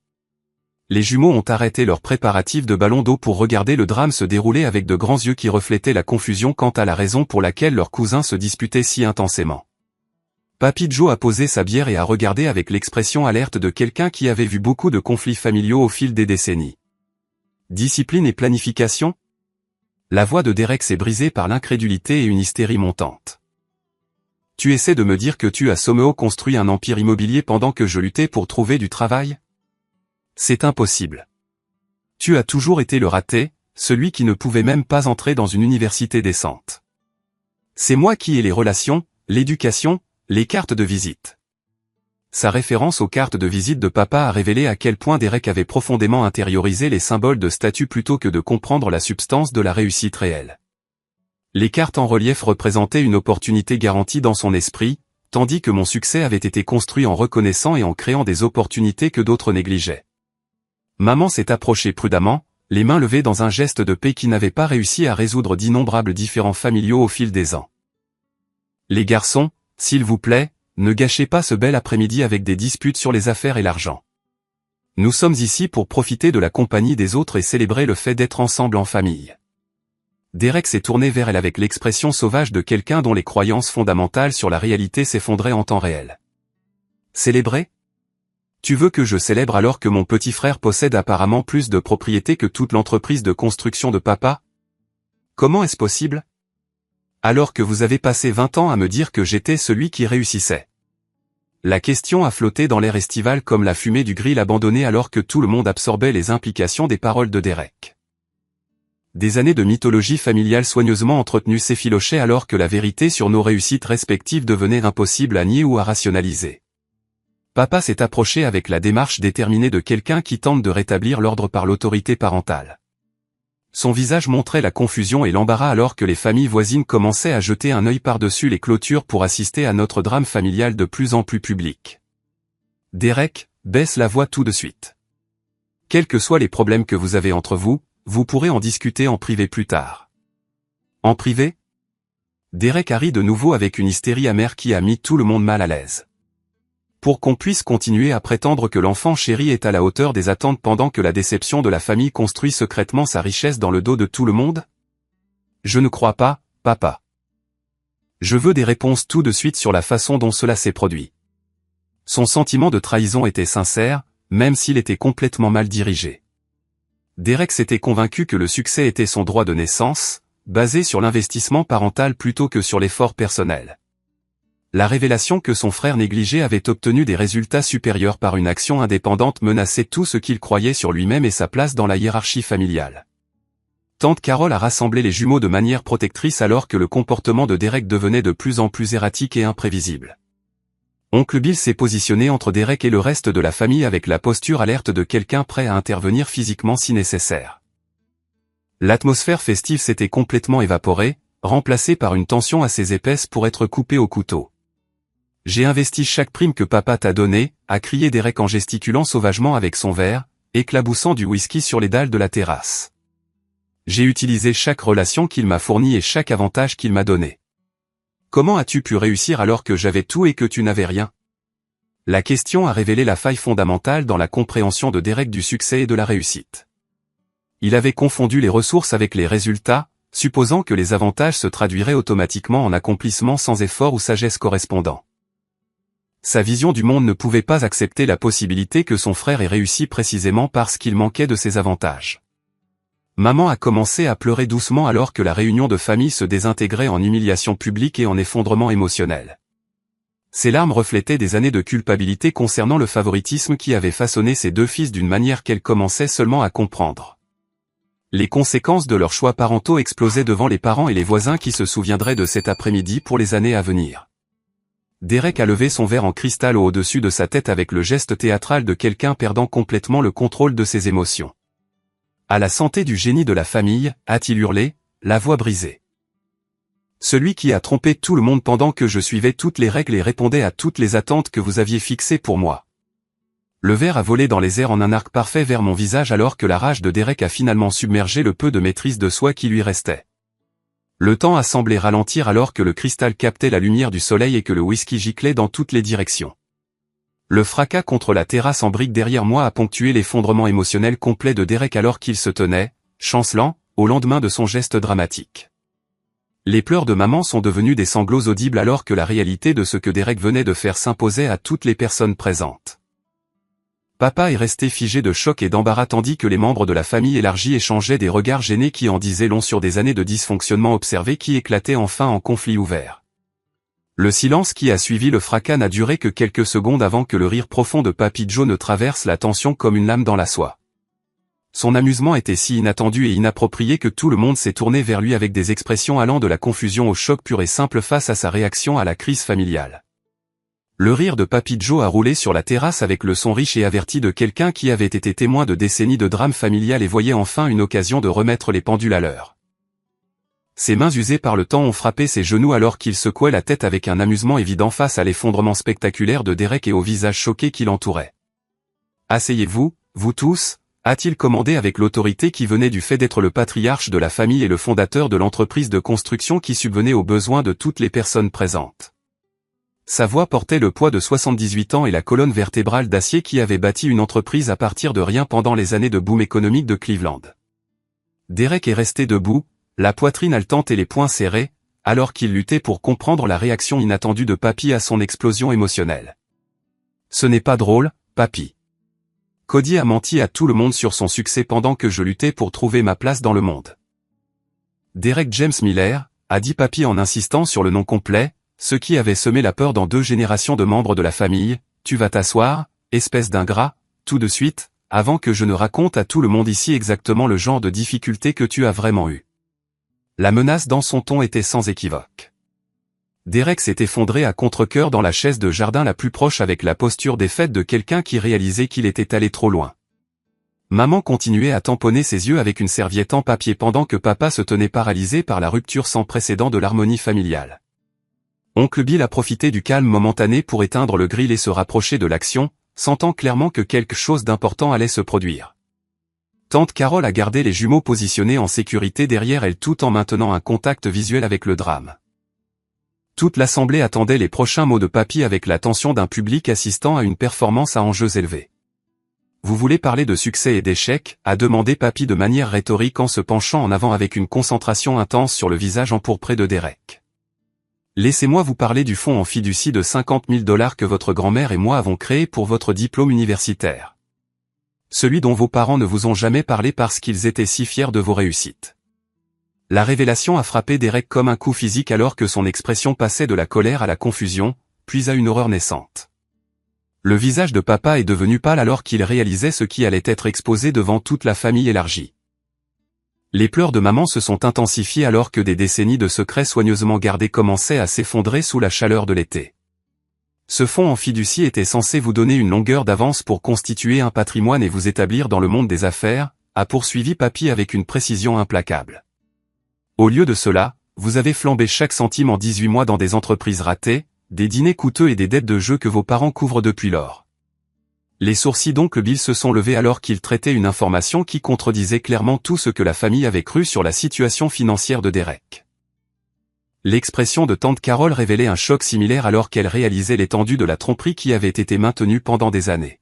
Les jumeaux ont arrêté leurs préparatifs de ballon d'eau pour regarder le drame se dérouler avec de grands yeux qui reflétaient la confusion quant à la raison pour laquelle leur cousin se disputait si intensément. Papy Joe a posé sa bière et a regardé avec l'expression alerte de quelqu'un qui avait vu beaucoup de conflits familiaux au fil des décennies. Discipline et planification? La voix de Derek s'est brisée par l'incrédulité et une hystérie montante. Tu essaies de me dire que tu as somehow construit un empire immobilier pendant que je luttais pour trouver du travail? C'est impossible. Tu as toujours été le raté, celui qui ne pouvait même pas entrer dans une université décente. C'est moi qui ai les relations, l'éducation, les cartes de visite. Sa référence aux cartes de visite de papa a révélé à quel point Derek avait profondément intériorisé les symboles de statut plutôt que de comprendre la substance de la réussite réelle. Les cartes en relief représentaient une opportunité garantie dans son esprit, tandis que mon succès avait été construit en reconnaissant et en créant des opportunités que d'autres négligeaient. Maman s'est approchée prudemment, les mains levées dans un geste de paix qui n'avait pas réussi à résoudre d'innombrables différends familiaux au fil des ans. Les garçons, s'il vous plaît, ne gâchez pas ce bel après-midi avec des disputes sur les affaires et l'argent. Nous sommes ici pour profiter de la compagnie des autres et célébrer le fait d'être ensemble en famille. Derek s'est tourné vers elle avec l'expression sauvage de quelqu'un dont les croyances fondamentales sur la réalité s'effondraient en temps réel. Célébrer? Tu veux que je célèbre alors que mon petit frère possède apparemment plus de propriétés que toute l'entreprise de construction de papa? Comment est-ce possible? Alors que vous avez passé 20 ans à me dire que j'étais celui qui réussissait. La question a flotté dans l'air estival comme la fumée du grill abandonné alors que tout le monde absorbait les implications des paroles de Derek. Des années de mythologie familiale soigneusement entretenue s'effilochaient alors que la vérité sur nos réussites respectives devenait impossible à nier ou à rationaliser. Papa s'est approché avec la démarche déterminée de quelqu'un qui tente de rétablir l'ordre par l'autorité parentale. Son visage montrait la confusion et l'embarras alors que les familles voisines commençaient à jeter un œil par-dessus les clôtures pour assister à notre drame familial de plus en plus public. Derek, baisse la voix tout de suite. Quels que soient les problèmes que vous avez entre vous, vous pourrez en discuter en privé plus tard. En privé? Derek a ri de nouveau avec une hystérie amère qui a mis tout le monde mal à l'aise. Pour qu'on puisse continuer à prétendre que l'enfant chéri est à la hauteur des attentes pendant que la déception de la famille construit secrètement sa richesse dans le dos de tout le monde? Je ne crois pas, papa. Je veux des réponses tout de suite sur la façon dont cela s'est produit. Son sentiment de trahison était sincère, même s'il était complètement mal dirigé. Derek s'était convaincu que le succès était son droit de naissance, basé sur l'investissement parental plutôt que sur l'effort personnel. La révélation que son frère négligé avait obtenu des résultats supérieurs par une action indépendante menaçait tout ce qu'il croyait sur lui-même et sa place dans la hiérarchie familiale. Tante Carole a rassemblé les jumeaux de manière protectrice alors que le comportement de Derek devenait de plus en plus erratique et imprévisible. Oncle Bill s'est positionné entre Derek et le reste de la famille avec la posture alerte de quelqu'un prêt à intervenir physiquement si nécessaire. L'atmosphère festive s'était complètement évaporée, remplacée par une tension assez épaisse pour être coupée au couteau. J'ai investi chaque prime que papa t'a donnée, a crié Derek en gesticulant sauvagement avec son verre, éclaboussant du whisky sur les dalles de la terrasse. J'ai utilisé chaque relation qu'il m'a fournie et chaque avantage qu'il m'a donné. Comment as-tu pu réussir alors que j'avais tout et que tu n'avais rien? La question a révélé la faille fondamentale dans la compréhension de Derek du succès et de la réussite. Il avait confondu les ressources avec les résultats, supposant que les avantages se traduiraient automatiquement en accomplissement sans effort ou sagesse correspondant. Sa vision du monde ne pouvait pas accepter la possibilité que son frère ait réussi précisément parce qu'il manquait de ses avantages. Maman a commencé à pleurer doucement alors que la réunion de famille se désintégrait en humiliation publique et en effondrement émotionnel. Ses larmes reflétaient des années de culpabilité concernant le favoritisme qui avait façonné ses deux fils d'une manière qu'elle commençait seulement à comprendre. Les conséquences de leurs choix parentaux explosaient devant les parents et les voisins qui se souviendraient de cet après-midi pour les années à venir. Derek a levé son verre en cristal au-dessus de sa tête avec le geste théâtral de quelqu'un perdant complètement le contrôle de ses émotions. « À la santé du génie de la famille », a-t-il hurlé, la voix brisée. Celui qui a trompé tout le monde pendant que je suivais toutes les règles et répondais à toutes les attentes que vous aviez fixées pour moi. Le verre a volé dans les airs en un arc parfait vers mon visage alors que la rage de Derek a finalement submergé le peu de maîtrise de soi qui lui restait. Le temps a semblé ralentir alors que le cristal captait la lumière du soleil et que le whisky giclait dans toutes les directions. Le fracas contre la terrasse en briques derrière moi a ponctué l'effondrement émotionnel complet de Derek alors qu'il se tenait, chancelant, au lendemain de son geste dramatique. Les pleurs de maman sont devenus des sanglots audibles alors que la réalité de ce que Derek venait de faire s'imposait à toutes les personnes présentes. Papa est resté figé de choc et d'embarras tandis que les membres de la famille élargie échangeaient des regards gênés qui en disaient long sur des années de dysfonctionnement observé qui éclataient enfin en conflit ouvert. Le silence qui a suivi le fracas n'a duré que quelques secondes avant que le rire profond de Papy Joe ne traverse la tension comme une lame dans la soie. Son amusement était si inattendu et inapproprié que tout le monde s'est tourné vers lui avec des expressions allant de la confusion au choc pur et simple face à sa réaction à la crise familiale. Le rire de Papy Joe a roulé sur la terrasse avec le son riche et averti de quelqu'un qui avait été témoin de décennies de drame familial et voyait enfin une occasion de remettre les pendules à l'heure. Ses mains usées par le temps ont frappé ses genoux alors qu'il secouait la tête avec un amusement évident face à l'effondrement spectaculaire de Derek et au visage choqué qui l'entourait. « Asseyez-vous, vous tous », a-t-il commandé avec l'autorité qui venait du fait d'être le patriarche de la famille et le fondateur de l'entreprise de construction qui subvenait aux besoins de toutes les personnes présentes. Sa voix portait le poids de 78 ans et la colonne vertébrale d'acier qui avait bâti une entreprise à partir de rien pendant les années de boom économique de Cleveland. Derek est resté debout, la poitrine haletante et les poings serrés, alors qu'il luttait pour comprendre la réaction inattendue de Papy à son explosion émotionnelle. « Ce n'est pas drôle, Papy. Cody a menti à tout le monde sur son succès pendant que je luttais pour trouver ma place dans le monde. » Derek James Miller, a dit Papy en insistant sur le nom complet, ce qui avait semé la peur dans 2 générations de membres de la famille. « Tu vas t'asseoir, espèce d'ingrat, tout de suite, avant que je ne raconte à tout le monde ici exactement le genre de difficulté que tu as vraiment eu. » La menace dans son ton était sans équivoque. Derek s'est effondré à contre-cœur dans la chaise de jardin la plus proche avec la posture défaite de quelqu'un qui réalisait qu'il était allé trop loin. Maman continuait à tamponner ses yeux avec une serviette en papier pendant que papa se tenait paralysé par la rupture sans précédent de l'harmonie familiale. Oncle Bill a profité du calme momentané pour éteindre le grill et se rapprocher de l'action, sentant clairement que quelque chose d'important allait se produire. Tante Carole a gardé les jumeaux positionnés en sécurité derrière elle tout en maintenant un contact visuel avec le drame. Toute l'assemblée attendait les prochains mots de Papy avec l'attention d'un public assistant à une performance à enjeux élevés. « Vous voulez parler de succès et d'échecs » a demandé Papy de manière rhétorique en se penchant en avant avec une concentration intense sur le visage empourpré de Derek. « Laissez-moi vous parler du fonds en fiducie de 50 000 $ que votre grand-mère et moi avons créé pour votre diplôme universitaire. Celui dont vos parents ne vous ont jamais parlé parce qu'ils étaient si fiers de vos réussites. » La révélation a frappé Derek comme un coup physique alors que son expression passait de la colère à la confusion, puis à une horreur naissante. Le visage de papa est devenu pâle alors qu'il réalisait ce qui allait être exposé devant toute la famille élargie. Les pleurs de maman se sont intensifiés alors que des décennies de secrets soigneusement gardés commençaient à s'effondrer sous la chaleur de l'été. Ce fonds en fiducie était censé vous donner une longueur d'avance pour constituer un patrimoine et vous établir dans le monde des affaires, a poursuivi Papy avec une précision implacable. Au lieu de cela, vous avez flambé chaque centime en 18 mois dans des entreprises ratées, des dîners coûteux et des dettes de jeu que vos parents couvrent depuis lors. Les sourcils d'oncle Bill se sont levés alors qu'il traitait une information qui contredisait clairement tout ce que la famille avait cru sur la situation financière de Derek. L'expression de tante Carole révélait un choc similaire alors qu'elle réalisait l'étendue de la tromperie qui avait été maintenue pendant des années.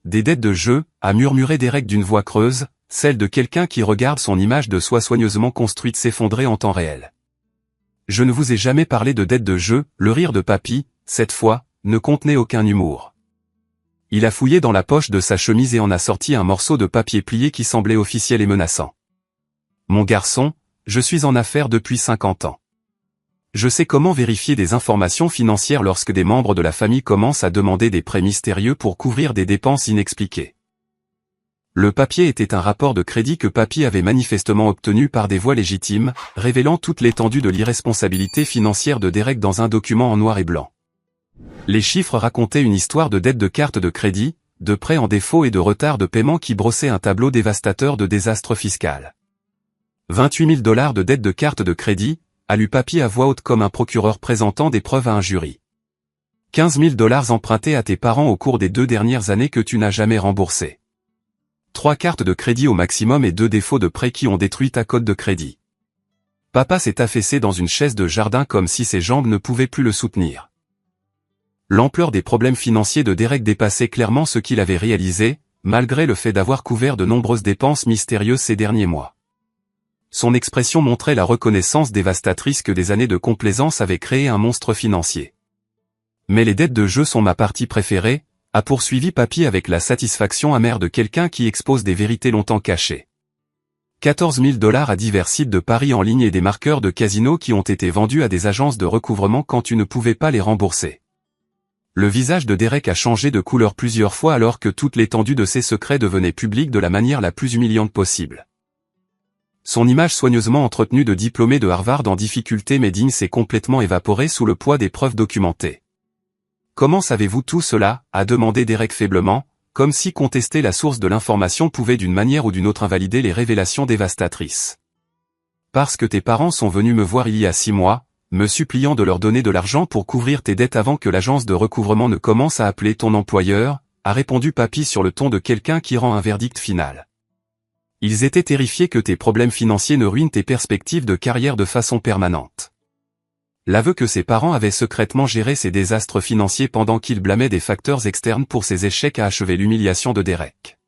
Des dettes de jeu, a murmuré Derek d'une voix creuse, celle de quelqu'un qui regarde son image de soi soigneusement construite s'effondrer en temps réel. Je ne vous ai jamais parlé de dettes de jeu, le rire de Papy, cette fois, ne contenait aucun humour. Il a fouillé dans la poche de sa chemise et en a sorti un morceau de papier plié qui semblait officiel et menaçant. Mon garçon, je suis en affaires depuis 50 ans. Je sais comment vérifier des informations financières lorsque des membres de la famille commencent à demander des prêts mystérieux pour couvrir des dépenses inexpliquées. Le papier était un rapport de crédit que Papy avait manifestement obtenu par des voies légitimes, révélant toute l'étendue de l'irresponsabilité financière de Derek dans un document en noir et blanc. Les chiffres racontaient une histoire de dette de carte de crédit, de prêts en défaut et de retard de paiement qui brossait un tableau dévastateur de désastre fiscal. 28 000 $ de dette de carte de crédit, a lu Papy à voix haute comme un procureur présentant des preuves à un jury. 15 000 $ empruntés à tes parents au cours des 2 dernières années que tu n'as jamais remboursés. 3 cartes de crédit au maximum et 2 défauts de prêt qui ont détruit ta cote de crédit. Papa s'est affaissé dans une chaise de jardin comme si ses jambes ne pouvaient plus le soutenir. L'ampleur des problèmes financiers de Derek dépassait clairement ce qu'il avait réalisé, malgré le fait d'avoir couvert de nombreuses dépenses mystérieuses ces derniers mois. Son expression montrait la reconnaissance dévastatrice que des années de complaisance avaient créé un monstre financier. Mais les dettes de jeu sont ma partie préférée, a poursuivi Papy avec la satisfaction amère de quelqu'un qui expose des vérités longtemps cachées. 14 000 $ à divers sites de paris en ligne et des marqueurs de casino qui ont été vendus à des agences de recouvrement quand tu ne pouvais pas les rembourser. Le visage de Derek a changé de couleur plusieurs fois alors que toute l'étendue de ses secrets devenait publique de la manière la plus humiliante possible. Son image soigneusement entretenue de diplômé de Harvard en difficulté médigne s'est complètement évaporée sous le poids des preuves documentées. « Comment savez-vous tout cela ?» a demandé Derek faiblement, comme si contester la source de l'information pouvait d'une manière ou d'une autre invalider les révélations dévastatrices. « Parce que tes parents sont venus me voir il y a 6 mois, me suppliant de leur donner de l'argent pour couvrir tes dettes avant que l'agence de recouvrement ne commence à appeler ton employeur, a répondu Papy sur le ton de quelqu'un qui rend un verdict final. Ils étaient terrifiés que tes problèmes financiers ne ruinent tes perspectives de carrière de façon permanente. L'aveu que ses parents avaient secrètement géré ces désastres financiers pendant qu'ils blâmaient des facteurs externes pour ses échecs a achevé l'humiliation de Derek.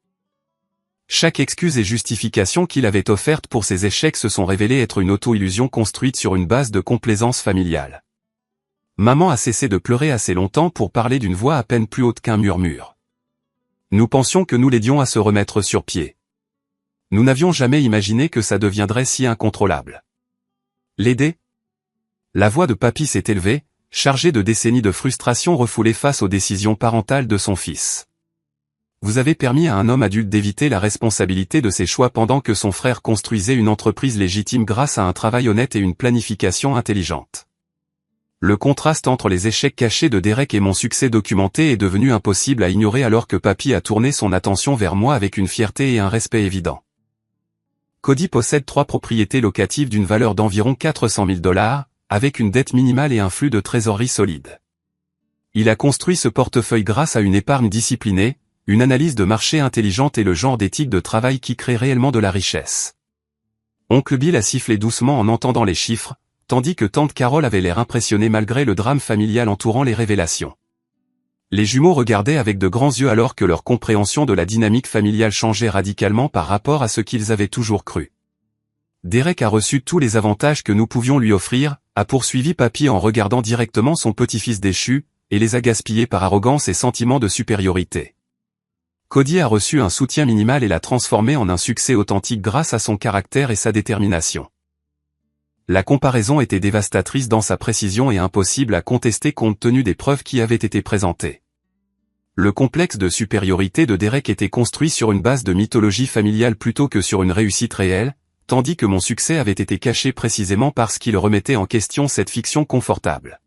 Chaque excuse et justification qu'il avait offerte pour ses échecs se sont révélées être une auto-illusion construite sur une base de complaisance familiale. Maman a cessé de pleurer assez longtemps pour parler d'une voix à peine plus haute qu'un murmure. Nous pensions que nous l'aidions à se remettre sur pied. Nous n'avions jamais imaginé que ça deviendrait si incontrôlable. L'aider ? La voix de Papy s'est élevée, chargée de décennies de frustration refoulée face aux décisions parentales de son fils. Vous avez permis à un homme adulte d'éviter la responsabilité de ses choix pendant que son frère construisait une entreprise légitime grâce à un travail honnête et une planification intelligente. Le contraste entre les échecs cachés de Derek et mon succès documenté est devenu impossible à ignorer alors que Papy a tourné son attention vers moi avec une fierté et un respect évident. Cody possède 3 propriétés locatives d'une valeur d'environ 400 000 $, avec une dette minimale et un flux de trésorerie solide. Il a construit ce portefeuille grâce à une épargne disciplinée, une analyse de marché intelligente et le genre d'éthique de travail qui crée réellement de la richesse. Oncle Bill a sifflé doucement en entendant les chiffres, tandis que tante Carole avait l'air impressionnée malgré le drame familial entourant les révélations. Les jumeaux regardaient avec de grands yeux alors que leur compréhension de la dynamique familiale changeait radicalement par rapport à ce qu'ils avaient toujours cru. Derek a reçu tous les avantages que nous pouvions lui offrir, a poursuivi Papy en regardant directement son petit-fils déchu, et les a gaspillés par arrogance et sentiment de supériorité. Cody a reçu un soutien minimal et l'a transformé en un succès authentique grâce à son caractère et sa détermination. La comparaison était dévastatrice dans sa précision et impossible à contester compte tenu des preuves qui avaient été présentées. Le complexe de supériorité de Derek était construit sur une base de mythologie familiale plutôt que sur une réussite réelle, tandis que mon succès avait été caché précisément parce qu'il remettait en question cette fiction confortable.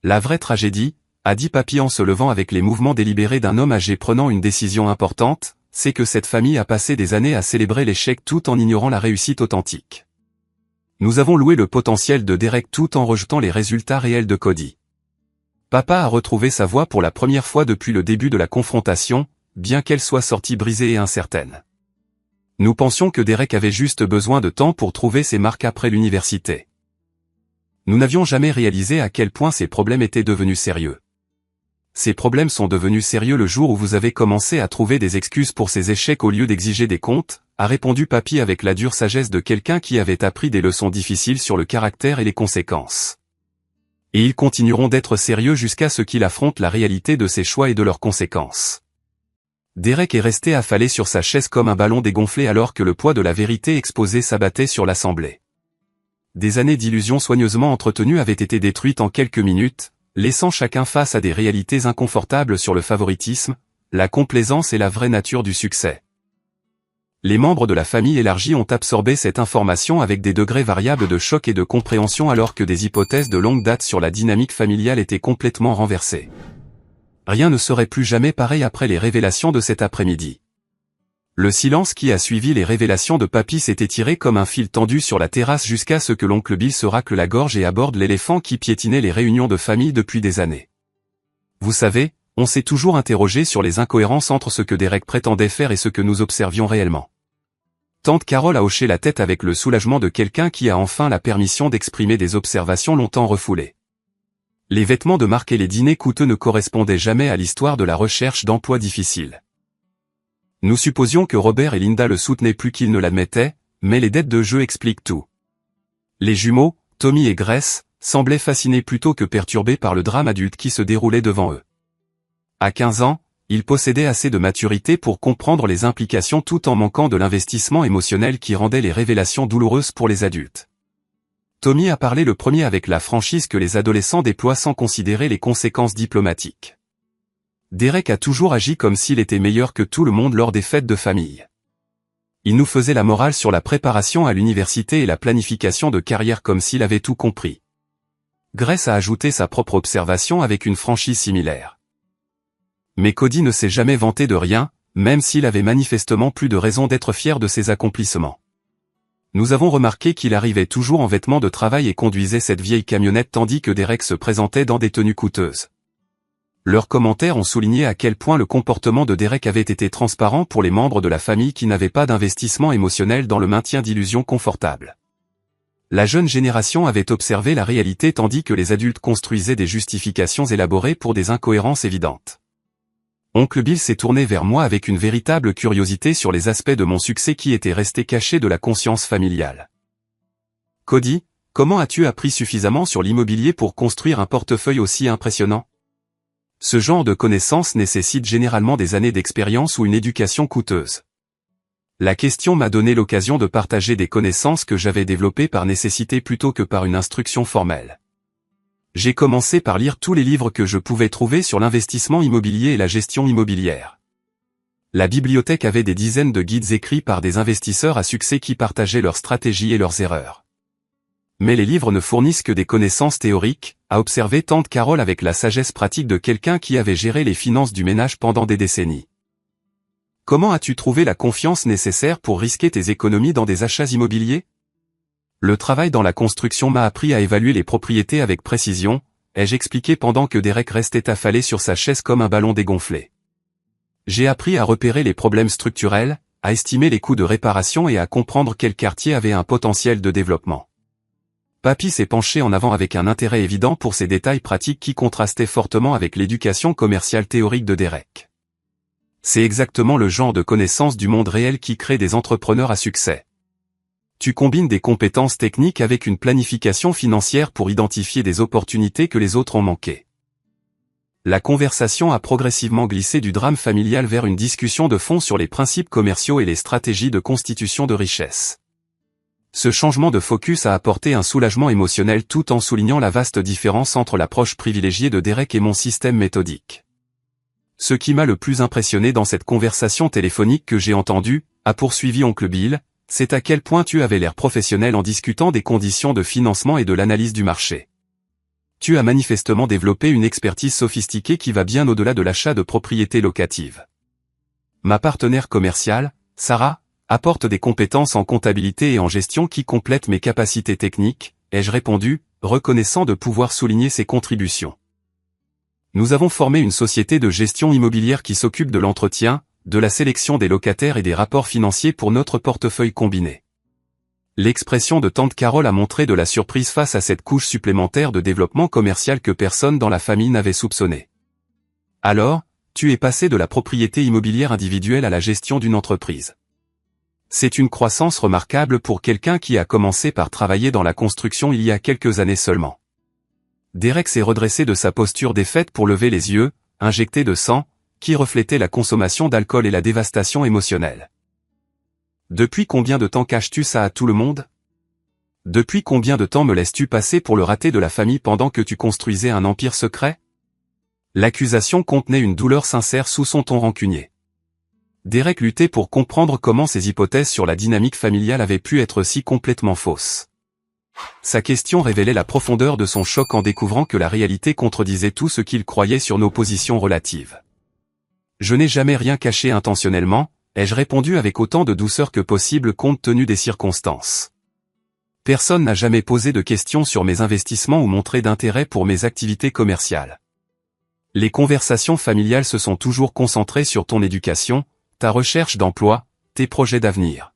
La vraie tragédie, a dit Papy en se levant avec les mouvements délibérés d'un homme âgé prenant une décision importante, c'est que cette famille a passé des années à célébrer l'échec tout en ignorant la réussite authentique. Nous avons loué le potentiel de Derek tout en rejetant les résultats réels de Cody. Papa a retrouvé sa voix pour la première fois depuis le début de la confrontation, bien qu'elle soit sortie brisée et incertaine. Nous pensions que Derek avait juste besoin de temps pour trouver ses marques après l'université. Nous n'avions jamais réalisé à quel point ces problèmes étaient devenus sérieux. Ces problèmes sont devenus sérieux le jour où vous avez commencé à trouver des excuses pour ces échecs au lieu d'exiger des comptes, a répondu Papy avec la dure sagesse de quelqu'un qui avait appris des leçons difficiles sur le caractère et les conséquences. Et ils continueront d'être sérieux jusqu'à ce qu'il affronte la réalité de ses choix et de leurs conséquences. Derek est resté affalé sur sa chaise comme un ballon dégonflé alors que le poids de la vérité exposée s'abattait sur l'assemblée. Des années d'illusions soigneusement entretenues avaient été détruites en quelques minutes, laissant chacun face à des réalités inconfortables sur le favoritisme, la complaisance et la vraie nature du succès. Les membres de la famille élargie ont absorbé cette information avec des degrés variables de choc et de compréhension alors que des hypothèses de longue date sur la dynamique familiale étaient complètement renversées. Rien ne serait plus jamais pareil après les révélations de cet après-midi. Le silence qui a suivi les révélations de Papy s'est étiré comme un fil tendu sur la terrasse jusqu'à ce que l'oncle Bill se racle la gorge et aborde l'éléphant qui piétinait les réunions de famille depuis des années. Vous savez, on s'est toujours interrogé sur les incohérences entre ce que Derek prétendait faire et ce que nous observions réellement. Tante Carole a hoché la tête avec le soulagement de quelqu'un qui a enfin la permission d'exprimer des observations longtemps refoulées. Les vêtements de marque et les dîners coûteux ne correspondaient jamais à l'histoire de la recherche d'emploi difficile. Nous supposions que Robert et Linda le soutenaient plus qu'ils ne l'admettaient, mais les dettes de jeu expliquent tout. Les jumeaux, Tommy et Grace, semblaient fascinés plutôt que perturbés par le drame adulte qui se déroulait devant eux. À 15 ans, ils possédaient assez de maturité pour comprendre les implications tout en manquant de l'investissement émotionnel qui rendait les révélations douloureuses pour les adultes. Tommy a parlé le premier avec la franchise que les adolescents déploient sans considérer les conséquences diplomatiques. Derek a toujours agi comme s'il était meilleur que tout le monde lors des fêtes de famille. Il nous faisait la morale sur la préparation à l'université et la planification de carrière comme s'il avait tout compris. Grace a ajouté sa propre observation avec une franchise similaire. Mais Cody ne s'est jamais vanté de rien, même s'il avait manifestement plus de raison d'être fier de ses accomplissements. Nous avons remarqué qu'il arrivait toujours en vêtements de travail et conduisait cette vieille camionnette tandis que Derek se présentait dans des tenues coûteuses. Leurs commentaires ont souligné à quel point le comportement de Derek avait été transparent pour les membres de la famille qui n'avaient pas d'investissement émotionnel dans le maintien d'illusions confortables. La jeune génération avait observé la réalité tandis que les adultes construisaient des justifications élaborées pour des incohérences évidentes. Oncle Bill s'est tourné vers moi avec une véritable curiosité sur les aspects de mon succès qui étaient restés cachés de la conscience familiale. Cody, comment as-tu appris suffisamment sur l'immobilier pour construire un portefeuille aussi impressionnant ? Ce genre de connaissances nécessite généralement des années d'expérience ou une éducation coûteuse. La question m'a donné l'occasion de partager des connaissances que j'avais développées par nécessité plutôt que par une instruction formelle. J'ai commencé par lire tous les livres que je pouvais trouver sur l'investissement immobilier et la gestion immobilière. La bibliothèque avait des dizaines de guides écrits par des investisseurs à succès qui partageaient leurs stratégies et leurs erreurs. Mais les livres ne fournissent que des connaissances théoriques, a observé tante Carole avec la sagesse pratique de quelqu'un qui avait géré les finances du ménage pendant des décennies. Comment as-tu trouvé la confiance nécessaire pour risquer tes économies dans des achats immobiliers ? Le travail dans la construction m'a appris à évaluer les propriétés avec précision, ai-je expliqué pendant que Derek restait affalé sur sa chaise comme un ballon dégonflé. J'ai appris à repérer les problèmes structurels, à estimer les coûts de réparation et à comprendre quel quartier avait un potentiel de développement. Papy s'est penché en avant avec un intérêt évident pour ces détails pratiques qui contrastaient fortement avec l'éducation commerciale théorique de Derek. C'est exactement le genre de connaissances du monde réel qui crée des entrepreneurs à succès. Tu combines des compétences techniques avec une planification financière pour identifier des opportunités que les autres ont manquées. La conversation a progressivement glissé du drame familial vers une discussion de fond sur les principes commerciaux et les stratégies de constitution de richesse. Ce changement de focus a apporté un soulagement émotionnel tout en soulignant la vaste différence entre l'approche privilégiée de Derek et mon système méthodique. Ce qui m'a le plus impressionné dans cette conversation téléphonique que j'ai entendue, a poursuivi oncle Bill, c'est à quel point tu avais l'air professionnel en discutant des conditions de financement et de l'analyse du marché. Tu as manifestement développé une expertise sophistiquée qui va bien au-delà de l'achat de propriétés locatives. Ma partenaire commerciale, Sarah, apporte des compétences en comptabilité et en gestion qui complètent mes capacités techniques, ai-je répondu, reconnaissant de pouvoir souligner ses contributions. Nous avons formé une société de gestion immobilière qui s'occupe de l'entretien, de la sélection des locataires et des rapports financiers pour notre portefeuille combiné. L'expression de tante Carole a montré de la surprise face à cette couche supplémentaire de développement commercial que personne dans la famille n'avait soupçonné. Alors, tu es passé de la propriété immobilière individuelle à la gestion d'une entreprise. C'est une croissance remarquable pour quelqu'un qui a commencé par travailler dans la construction il y a quelques années seulement. Derek s'est redressé de sa posture défaite pour lever les yeux, injectés de sang, qui reflétait la consommation d'alcool et la dévastation émotionnelle. Depuis combien de temps caches-tu ça à tout le monde ? Depuis combien de temps me laisses-tu passer pour le raté de la famille pendant que tu construisais un empire secret? L'accusation contenait une douleur sincère sous son ton rancunier. Derek luttait pour comprendre comment ses hypothèses sur la dynamique familiale avaient pu être si complètement fausses. Sa question révélait la profondeur de son choc en découvrant que la réalité contredisait tout ce qu'il croyait sur nos positions relatives. Je n'ai jamais rien caché intentionnellement, ai-je répondu avec autant de douceur que possible compte tenu des circonstances. Personne n'a jamais posé de questions sur mes investissements ou montré d'intérêt pour mes activités commerciales. Les conversations familiales se sont toujours concentrées sur ton éducation, ta recherche d'emploi, tes projets d'avenir.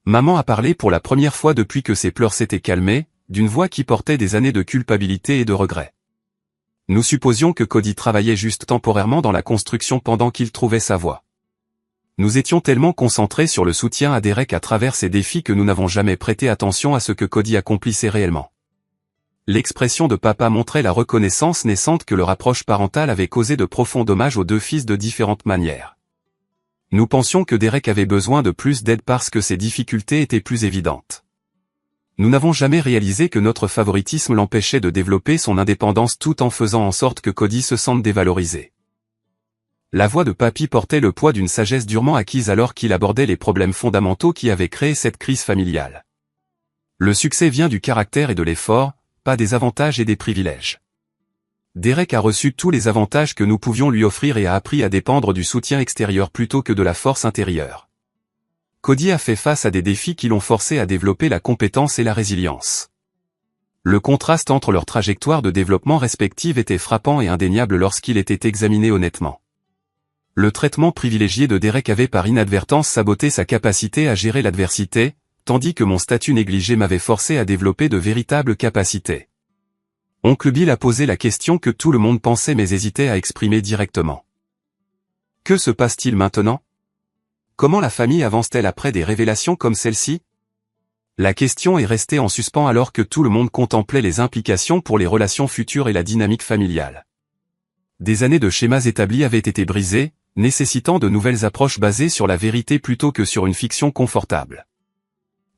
Maman a parlé pour la première fois depuis que ses pleurs s'étaient calmés, d'une voix qui portait des années de culpabilité et de regret. Nous supposions que Cody travaillait juste temporairement dans la construction pendant qu'il trouvait sa voie. Nous étions tellement concentrés sur le soutien à Derek à travers ces défis que nous n'avons jamais prêté attention à ce que Cody accomplissait réellement. L'expression de papa montrait la reconnaissance naissante que le rapproche parental avait causé de profonds dommages aux deux fils de différentes manières. Nous pensions que Derek avait besoin de plus d'aide parce que ses difficultés étaient plus évidentes. Nous n'avons jamais réalisé que notre favoritisme l'empêchait de développer son indépendance tout en faisant en sorte que Cody se sente dévalorisé. La voix de papy portait le poids d'une sagesse durement acquise alors qu'il abordait les problèmes fondamentaux qui avaient créé cette crise familiale. Le succès vient du caractère et de l'effort, pas des avantages et des privilèges. Derek a reçu tous les avantages que nous pouvions lui offrir et a appris à dépendre du soutien extérieur plutôt que de la force intérieure. Cody a fait face à des défis qui l'ont forcé à développer la compétence et la résilience. Le contraste entre leurs trajectoires de développement respectives était frappant et indéniable lorsqu'il était examiné honnêtement. Le traitement privilégié de Derek avait par inadvertance saboté sa capacité à gérer l'adversité, tandis que mon statut négligé m'avait forcé à développer de véritables capacités. Oncle Bill a posé la question que tout le monde pensait mais hésitait à exprimer directement. Que se passe-t-il maintenant? Comment la famille avance-t-elle après des révélations comme celle-ci? La question est restée en suspens alors que tout le monde contemplait les implications pour les relations futures et la dynamique familiale. Des années de schémas établis avaient été brisés, nécessitant de nouvelles approches basées sur la vérité plutôt que sur une fiction confortable.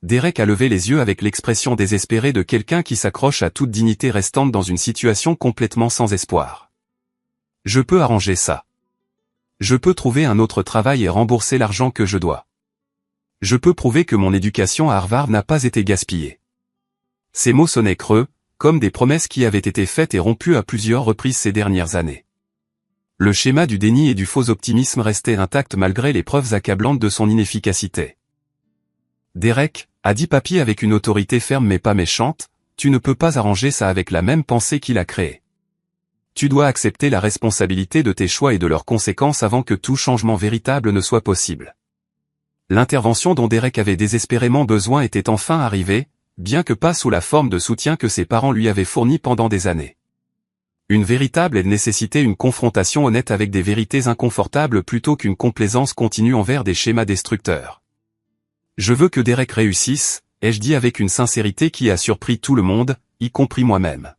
Derek a levé les yeux avec l'expression désespérée de quelqu'un qui s'accroche à toute dignité restante dans une situation complètement sans espoir. Je peux arranger ça. Je peux trouver un autre travail et rembourser l'argent que je dois. Je peux prouver que mon éducation à Harvard n'a pas été gaspillée. Ces mots sonnaient creux, comme des promesses qui avaient été faites et rompues à plusieurs reprises ces dernières années. Le schéma du déni et du faux optimisme restait intact malgré les preuves accablantes de son inefficacité. Derek, a dit papy avec une autorité ferme mais pas méchante, tu ne peux pas arranger ça avec la même pensée qu'il a créée. Tu dois accepter la responsabilité de tes choix et de leurs conséquences avant que tout changement véritable ne soit possible. L'intervention dont Derek avait désespérément besoin était enfin arrivée, bien que pas sous la forme de soutien que ses parents lui avaient fourni pendant des années. Une véritable aide nécessitait une confrontation honnête avec des vérités inconfortables plutôt qu'une complaisance continue envers des schémas destructeurs. Je veux que Derek réussisse, ai-je dit avec une sincérité qui a surpris tout le monde, y compris moi-même.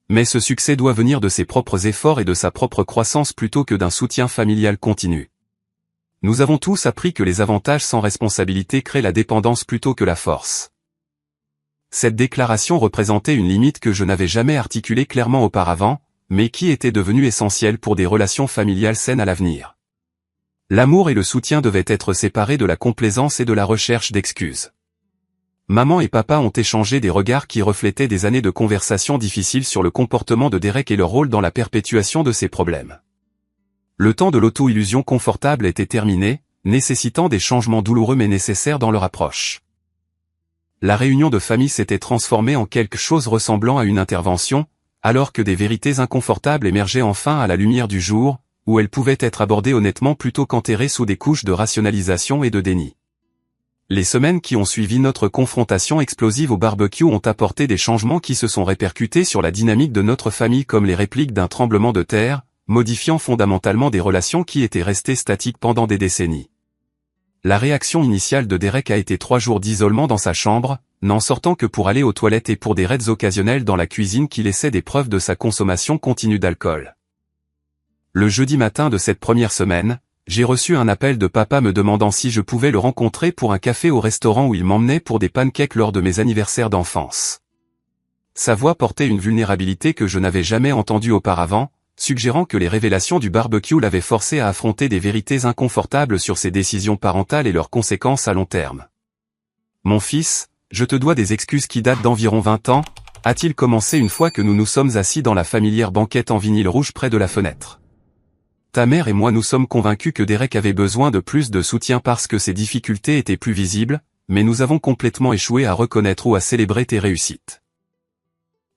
Mais ce succès doit venir de ses propres efforts et de sa propre croissance plutôt que d'un soutien familial continu. Nous avons tous appris que les avantages sans responsabilité créent la dépendance plutôt que la force. Cette déclaration représentait une limite que je n'avais jamais articulée clairement auparavant, mais qui était devenue essentielle pour des relations familiales saines à l'avenir. L'amour et le soutien devaient être séparés de la complaisance et de la recherche d'excuses. Maman et papa ont échangé des regards qui reflétaient des années de conversations difficiles sur le comportement de Derek et leur rôle dans la perpétuation de ses problèmes. Le temps de l'auto-illusion confortable était terminé, nécessitant des changements douloureux mais nécessaires dans leur approche. La réunion de famille s'était transformée en quelque chose ressemblant à une intervention, alors que des vérités inconfortables émergeaient enfin à la lumière du jour, où elles pouvaient être abordées honnêtement plutôt qu'enterrées sous des couches de rationalisation et de déni. Les semaines qui ont suivi notre confrontation explosive au barbecue ont apporté des changements qui se sont répercutés sur la dynamique de notre famille comme les répliques d'un tremblement de terre, modifiant fondamentalement des relations qui étaient restées statiques pendant des décennies. La réaction initiale de Derek a été 3 jours d'isolement dans sa chambre, n'en sortant que pour aller aux toilettes et pour des raids occasionnels dans la cuisine qui laissaient des preuves de sa consommation continue d'alcool. Le jeudi matin de cette première semaine, j'ai reçu un appel de papa me demandant si je pouvais le rencontrer pour un café au restaurant où il m'emmenait pour des pancakes lors de mes anniversaires d'enfance. Sa voix portait une vulnérabilité que je n'avais jamais entendue auparavant, suggérant que les révélations du barbecue l'avaient forcé à affronter des vérités inconfortables sur ses décisions parentales et leurs conséquences à long terme. « Mon fils, je te dois des excuses qui datent d'environ 20 ans, a-t-il commencé une fois que nous nous sommes assis dans la familière banquette en vinyle rouge près de la fenêtre. Ta mère et moi nous sommes convaincus que Derek avait besoin de plus de soutien parce que ses difficultés étaient plus visibles, mais nous avons complètement échoué à reconnaître ou à célébrer tes réussites. »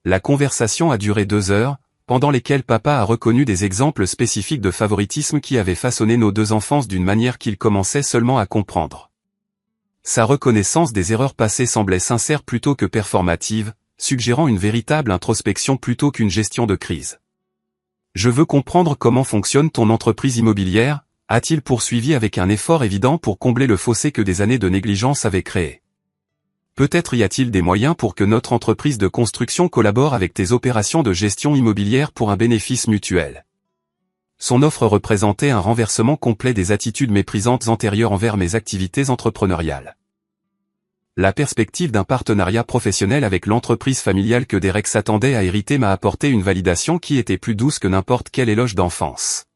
La conversation a duré 2 heures, pendant lesquelles papa a reconnu des exemples spécifiques de favoritisme qui avaient façonné nos 2 enfances d'une manière qu'il commençait seulement à comprendre. Sa reconnaissance des erreurs passées semblait sincère plutôt que performative, suggérant une véritable introspection plutôt qu'une gestion de crise. « Je veux comprendre comment fonctionne ton entreprise immobilière », a-t-il poursuivi avec un effort évident pour combler le fossé que des années de négligence avaient créé. Peut-être y a-t-il des moyens pour que notre entreprise de construction collabore avec tes opérations de gestion immobilière pour un bénéfice mutuel. Son offre représentait un renversement complet des attitudes méprisantes antérieures envers mes activités entrepreneuriales. La perspective d'un partenariat professionnel avec l'entreprise familiale que Derek s'attendait à hériter m'a apporté une validation qui était plus douce que n'importe quel éloge d'enfance.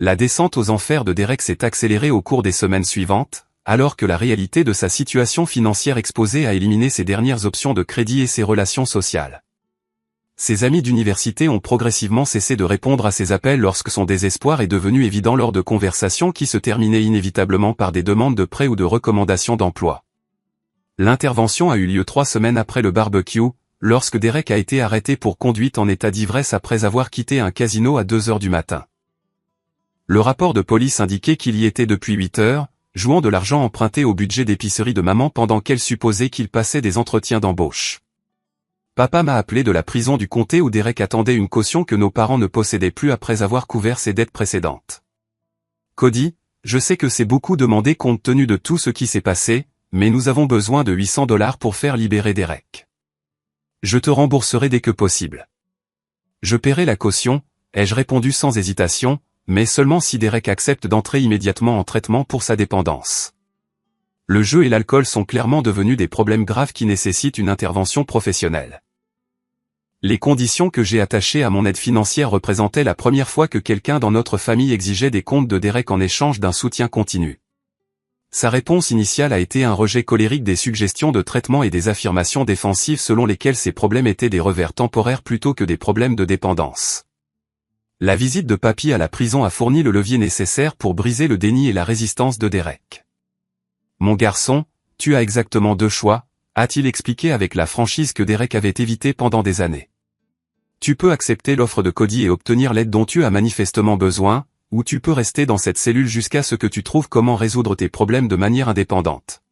La descente aux enfers de Derek s'est accélérée au cours des semaines suivantes, alors que la réalité de sa situation financière exposée a éliminé ses dernières options de crédit et ses relations sociales. Ses amis d'université ont progressivement cessé de répondre à ses appels lorsque son désespoir est devenu évident lors de conversations qui se terminaient inévitablement par des demandes de prêt ou de recommandations d'emploi. L'intervention a eu lieu 3 semaines après le barbecue, lorsque Derek a été arrêté pour conduite en état d'ivresse après avoir quitté un casino à 2 heures du matin. Le rapport de police indiquait qu'il y était depuis 8 heures, jouant de l'argent emprunté au budget d'épicerie de maman pendant qu'elle supposait qu'il passait des entretiens d'embauche. Papa m'a appelé de la prison du comté où Derek attendait une caution que nos parents ne possédaient plus après avoir couvert ses dettes précédentes. Cody, je sais que c'est beaucoup demandé compte tenu de tout ce qui s'est passé, mais nous avons besoin de $800 pour faire libérer Derek. Je te rembourserai dès que possible. Je paierai la caution, ai-je répondu sans hésitation, mais seulement si Derek accepte d'entrer immédiatement en traitement pour sa dépendance. Le jeu et l'alcool sont clairement devenus des problèmes graves qui nécessitent une intervention professionnelle. Les conditions que j'ai attachées à mon aide financière représentaient la première fois que quelqu'un dans notre famille exigeait des comptes de Derek en échange d'un soutien continu. Sa réponse initiale a été un rejet colérique des suggestions de traitement et des affirmations défensives selon lesquelles ces problèmes étaient des revers temporaires plutôt que des problèmes de dépendance. La visite de papy à la prison a fourni le levier nécessaire pour briser le déni et la résistance de Derek. « Mon garçon, tu as exactement 2 choix, a-t-il expliqué avec la franchise que Derek avait évité pendant des années. Tu peux accepter l'offre de Cody et obtenir l'aide dont tu as manifestement besoin, ou tu peux rester dans cette cellule jusqu'à ce que tu trouves comment résoudre tes problèmes de manière indépendante. »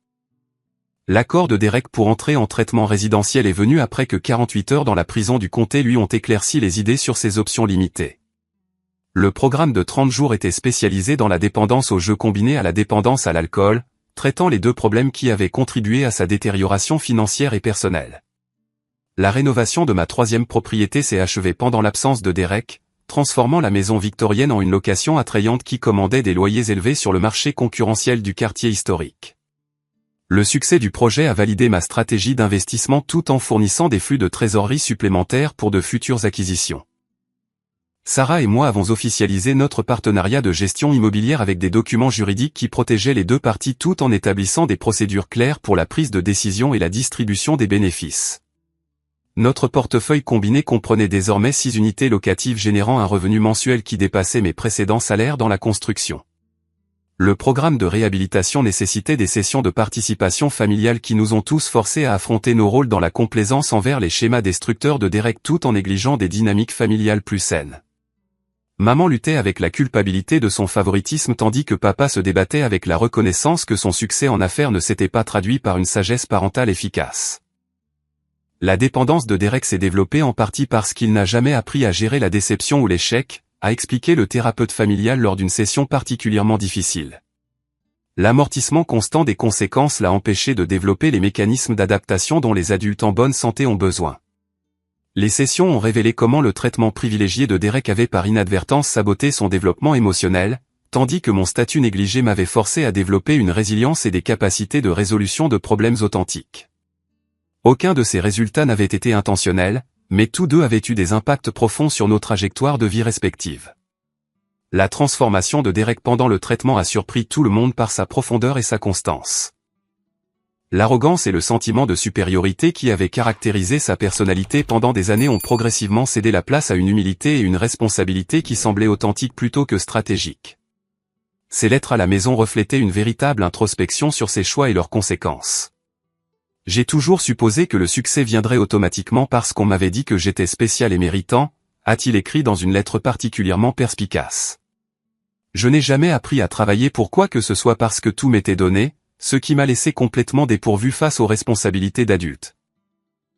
L'accord de Derek pour entrer en traitement résidentiel est venu après que 48 heures dans la prison du comté lui ont éclairci les idées sur ses options limitées. Le programme de 30 jours était spécialisé dans la dépendance aux jeux combinée à la dépendance à l'alcool, traitant les 2 problèmes qui avaient contribué à sa détérioration financière et personnelle. La rénovation de ma 3e propriété s'est achevée pendant l'absence de Derek, transformant la maison victorienne en une location attrayante qui commandait des loyers élevés sur le marché concurrentiel du quartier historique. Le succès du projet a validé ma stratégie d'investissement tout en fournissant des flux de trésorerie supplémentaires pour de futures acquisitions. Sarah et moi avons officialisé notre partenariat de gestion immobilière avec des documents juridiques qui protégeaient les 2 parties tout en établissant des procédures claires pour la prise de décision et la distribution des bénéfices. Notre portefeuille combiné comprenait désormais 6 unités locatives générant un revenu mensuel qui dépassait mes précédents salaires dans la construction. Le programme de réhabilitation nécessitait des sessions de participation familiale qui nous ont tous forcés à affronter nos rôles dans la complaisance envers les schémas destructeurs de Derek tout en négligeant des dynamiques familiales plus saines. Maman luttait avec la culpabilité de son favoritisme tandis que papa se débattait avec la reconnaissance que son succès en affaires ne s'était pas traduit par une sagesse parentale efficace. La dépendance de Derek s'est développée en partie parce qu'il n'a jamais appris à gérer la déception ou l'échec, a expliqué le thérapeute familial lors d'une session particulièrement difficile. L'amortissement constant des conséquences l'a empêché de développer les mécanismes d'adaptation dont les adultes en bonne santé ont besoin. Les sessions ont révélé comment le traitement privilégié de Derek avait par inadvertance saboté son développement émotionnel, tandis que mon statut négligé m'avait forcé à développer une résilience et des capacités de résolution de problèmes authentiques. Aucun de ces résultats n'avait été intentionnel, mais tous deux avaient eu des impacts profonds sur nos trajectoires de vie respectives. La transformation de Derek pendant le traitement a surpris tout le monde par sa profondeur et sa constance. L'arrogance et le sentiment de supériorité qui avaient caractérisé sa personnalité pendant des années ont progressivement cédé la place à une humilité et une responsabilité qui semblaient authentiques plutôt que stratégiques. Ses lettres à la maison reflétaient une véritable introspection sur ses choix et leurs conséquences. J'ai toujours supposé que le succès viendrait automatiquement parce qu'on m'avait dit que j'étais spécial et méritant, a-t-il écrit dans une lettre particulièrement perspicace. Je n'ai jamais appris à travailler pour quoi que ce soit parce que tout m'était donné, ce qui m'a laissé complètement dépourvu face aux responsabilités d'adulte.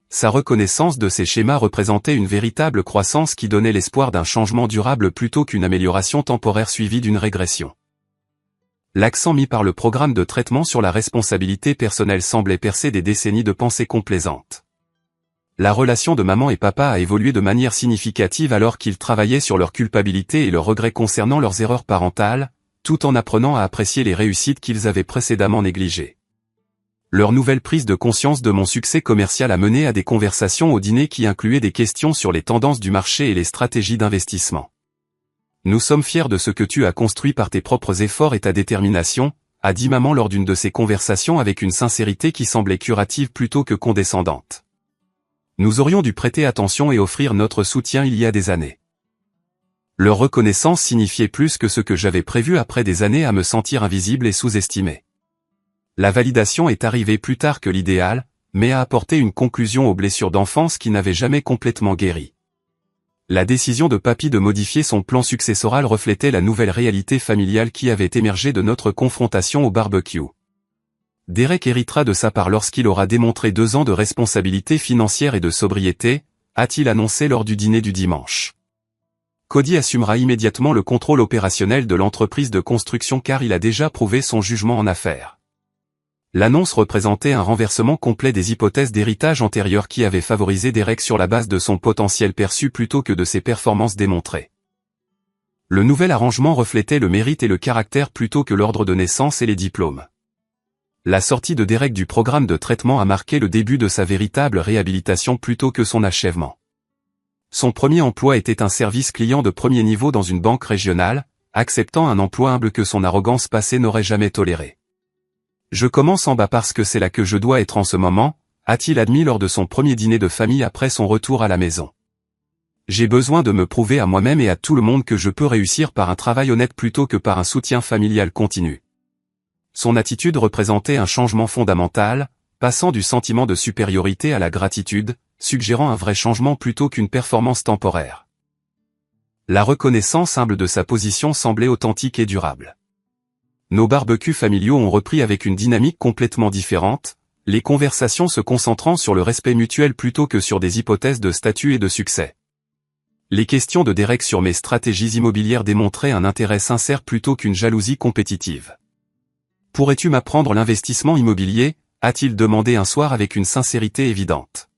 Sa reconnaissance de ces schémas représentait une véritable croissance qui donnait l'espoir d'un changement durable plutôt qu'une amélioration temporaire suivie d'une régression. L'accent mis par le programme de traitement sur la responsabilité personnelle semblait percer des décennies de pensées complaisantes. La relation de maman et papa a évolué de manière significative alors qu'ils travaillaient sur leur culpabilité et leurs regrets concernant leurs erreurs parentales, tout en apprenant à apprécier les réussites qu'ils avaient précédemment négligées. Leur nouvelle prise de conscience de mon succès commercial a mené à des conversations au dîner qui incluaient des questions sur les tendances du marché et les stratégies d'investissement. Nous sommes fiers de ce que tu as construit par tes propres efforts et ta détermination, a dit maman lors d'une de ces conversations avec une sincérité qui semblait curative plutôt que condescendante. Nous aurions dû prêter attention et offrir notre soutien il y a des années. Leur reconnaissance signifiait plus que ce que j'avais prévu après des années à me sentir invisible et sous-estimé. La validation est arrivée plus tard que l'idéal, mais a apporté une conclusion aux blessures d'enfance qui n'avaient jamais complètement guéri. La décision de papy de modifier son plan successoral reflétait la nouvelle réalité familiale qui avait émergé de notre confrontation au barbecue. Derek héritera de sa part lorsqu'il aura démontré 2 ans de responsabilité financière et de sobriété, a-t-il annoncé lors du dîner du dimanche. Cody assumera immédiatement le contrôle opérationnel de l'entreprise de construction car il a déjà prouvé son jugement en affaires. L'annonce représentait un renversement complet des hypothèses d'héritage antérieures qui avaient favorisé Derek sur la base de son potentiel perçu plutôt que de ses performances démontrées. Le nouvel arrangement reflétait le mérite et le caractère plutôt que l'ordre de naissance et les diplômes. La sortie de Derek du programme de traitement a marqué le début de sa véritable réhabilitation plutôt que son achèvement. Son premier emploi était un service client de premier niveau dans une banque régionale, acceptant un emploi humble que son arrogance passée n'aurait jamais toléré. Je commence en bas parce que c'est là que je dois être en ce moment, a-t-il admis lors de son premier dîner de famille après son retour à la maison. J'ai besoin de me prouver à moi-même et à tout le monde que je peux réussir par un travail honnête plutôt que par un soutien familial continu. Son attitude représentait un changement fondamental, passant du sentiment de supériorité à la gratitude, suggérant un vrai changement plutôt qu'une performance temporaire. La reconnaissance humble de sa position semblait authentique et durable. Nos barbecues familiaux ont repris avec une dynamique complètement différente, les conversations se concentrant sur le respect mutuel plutôt que sur des hypothèses de statut et de succès. Les questions de Derek sur mes stratégies immobilières démontraient un intérêt sincère plutôt qu'une jalousie compétitive. « Pourrais-tu m'apprendre l'investissement immobilier ?» a-t-il demandé un soir avec une sincérité évidente.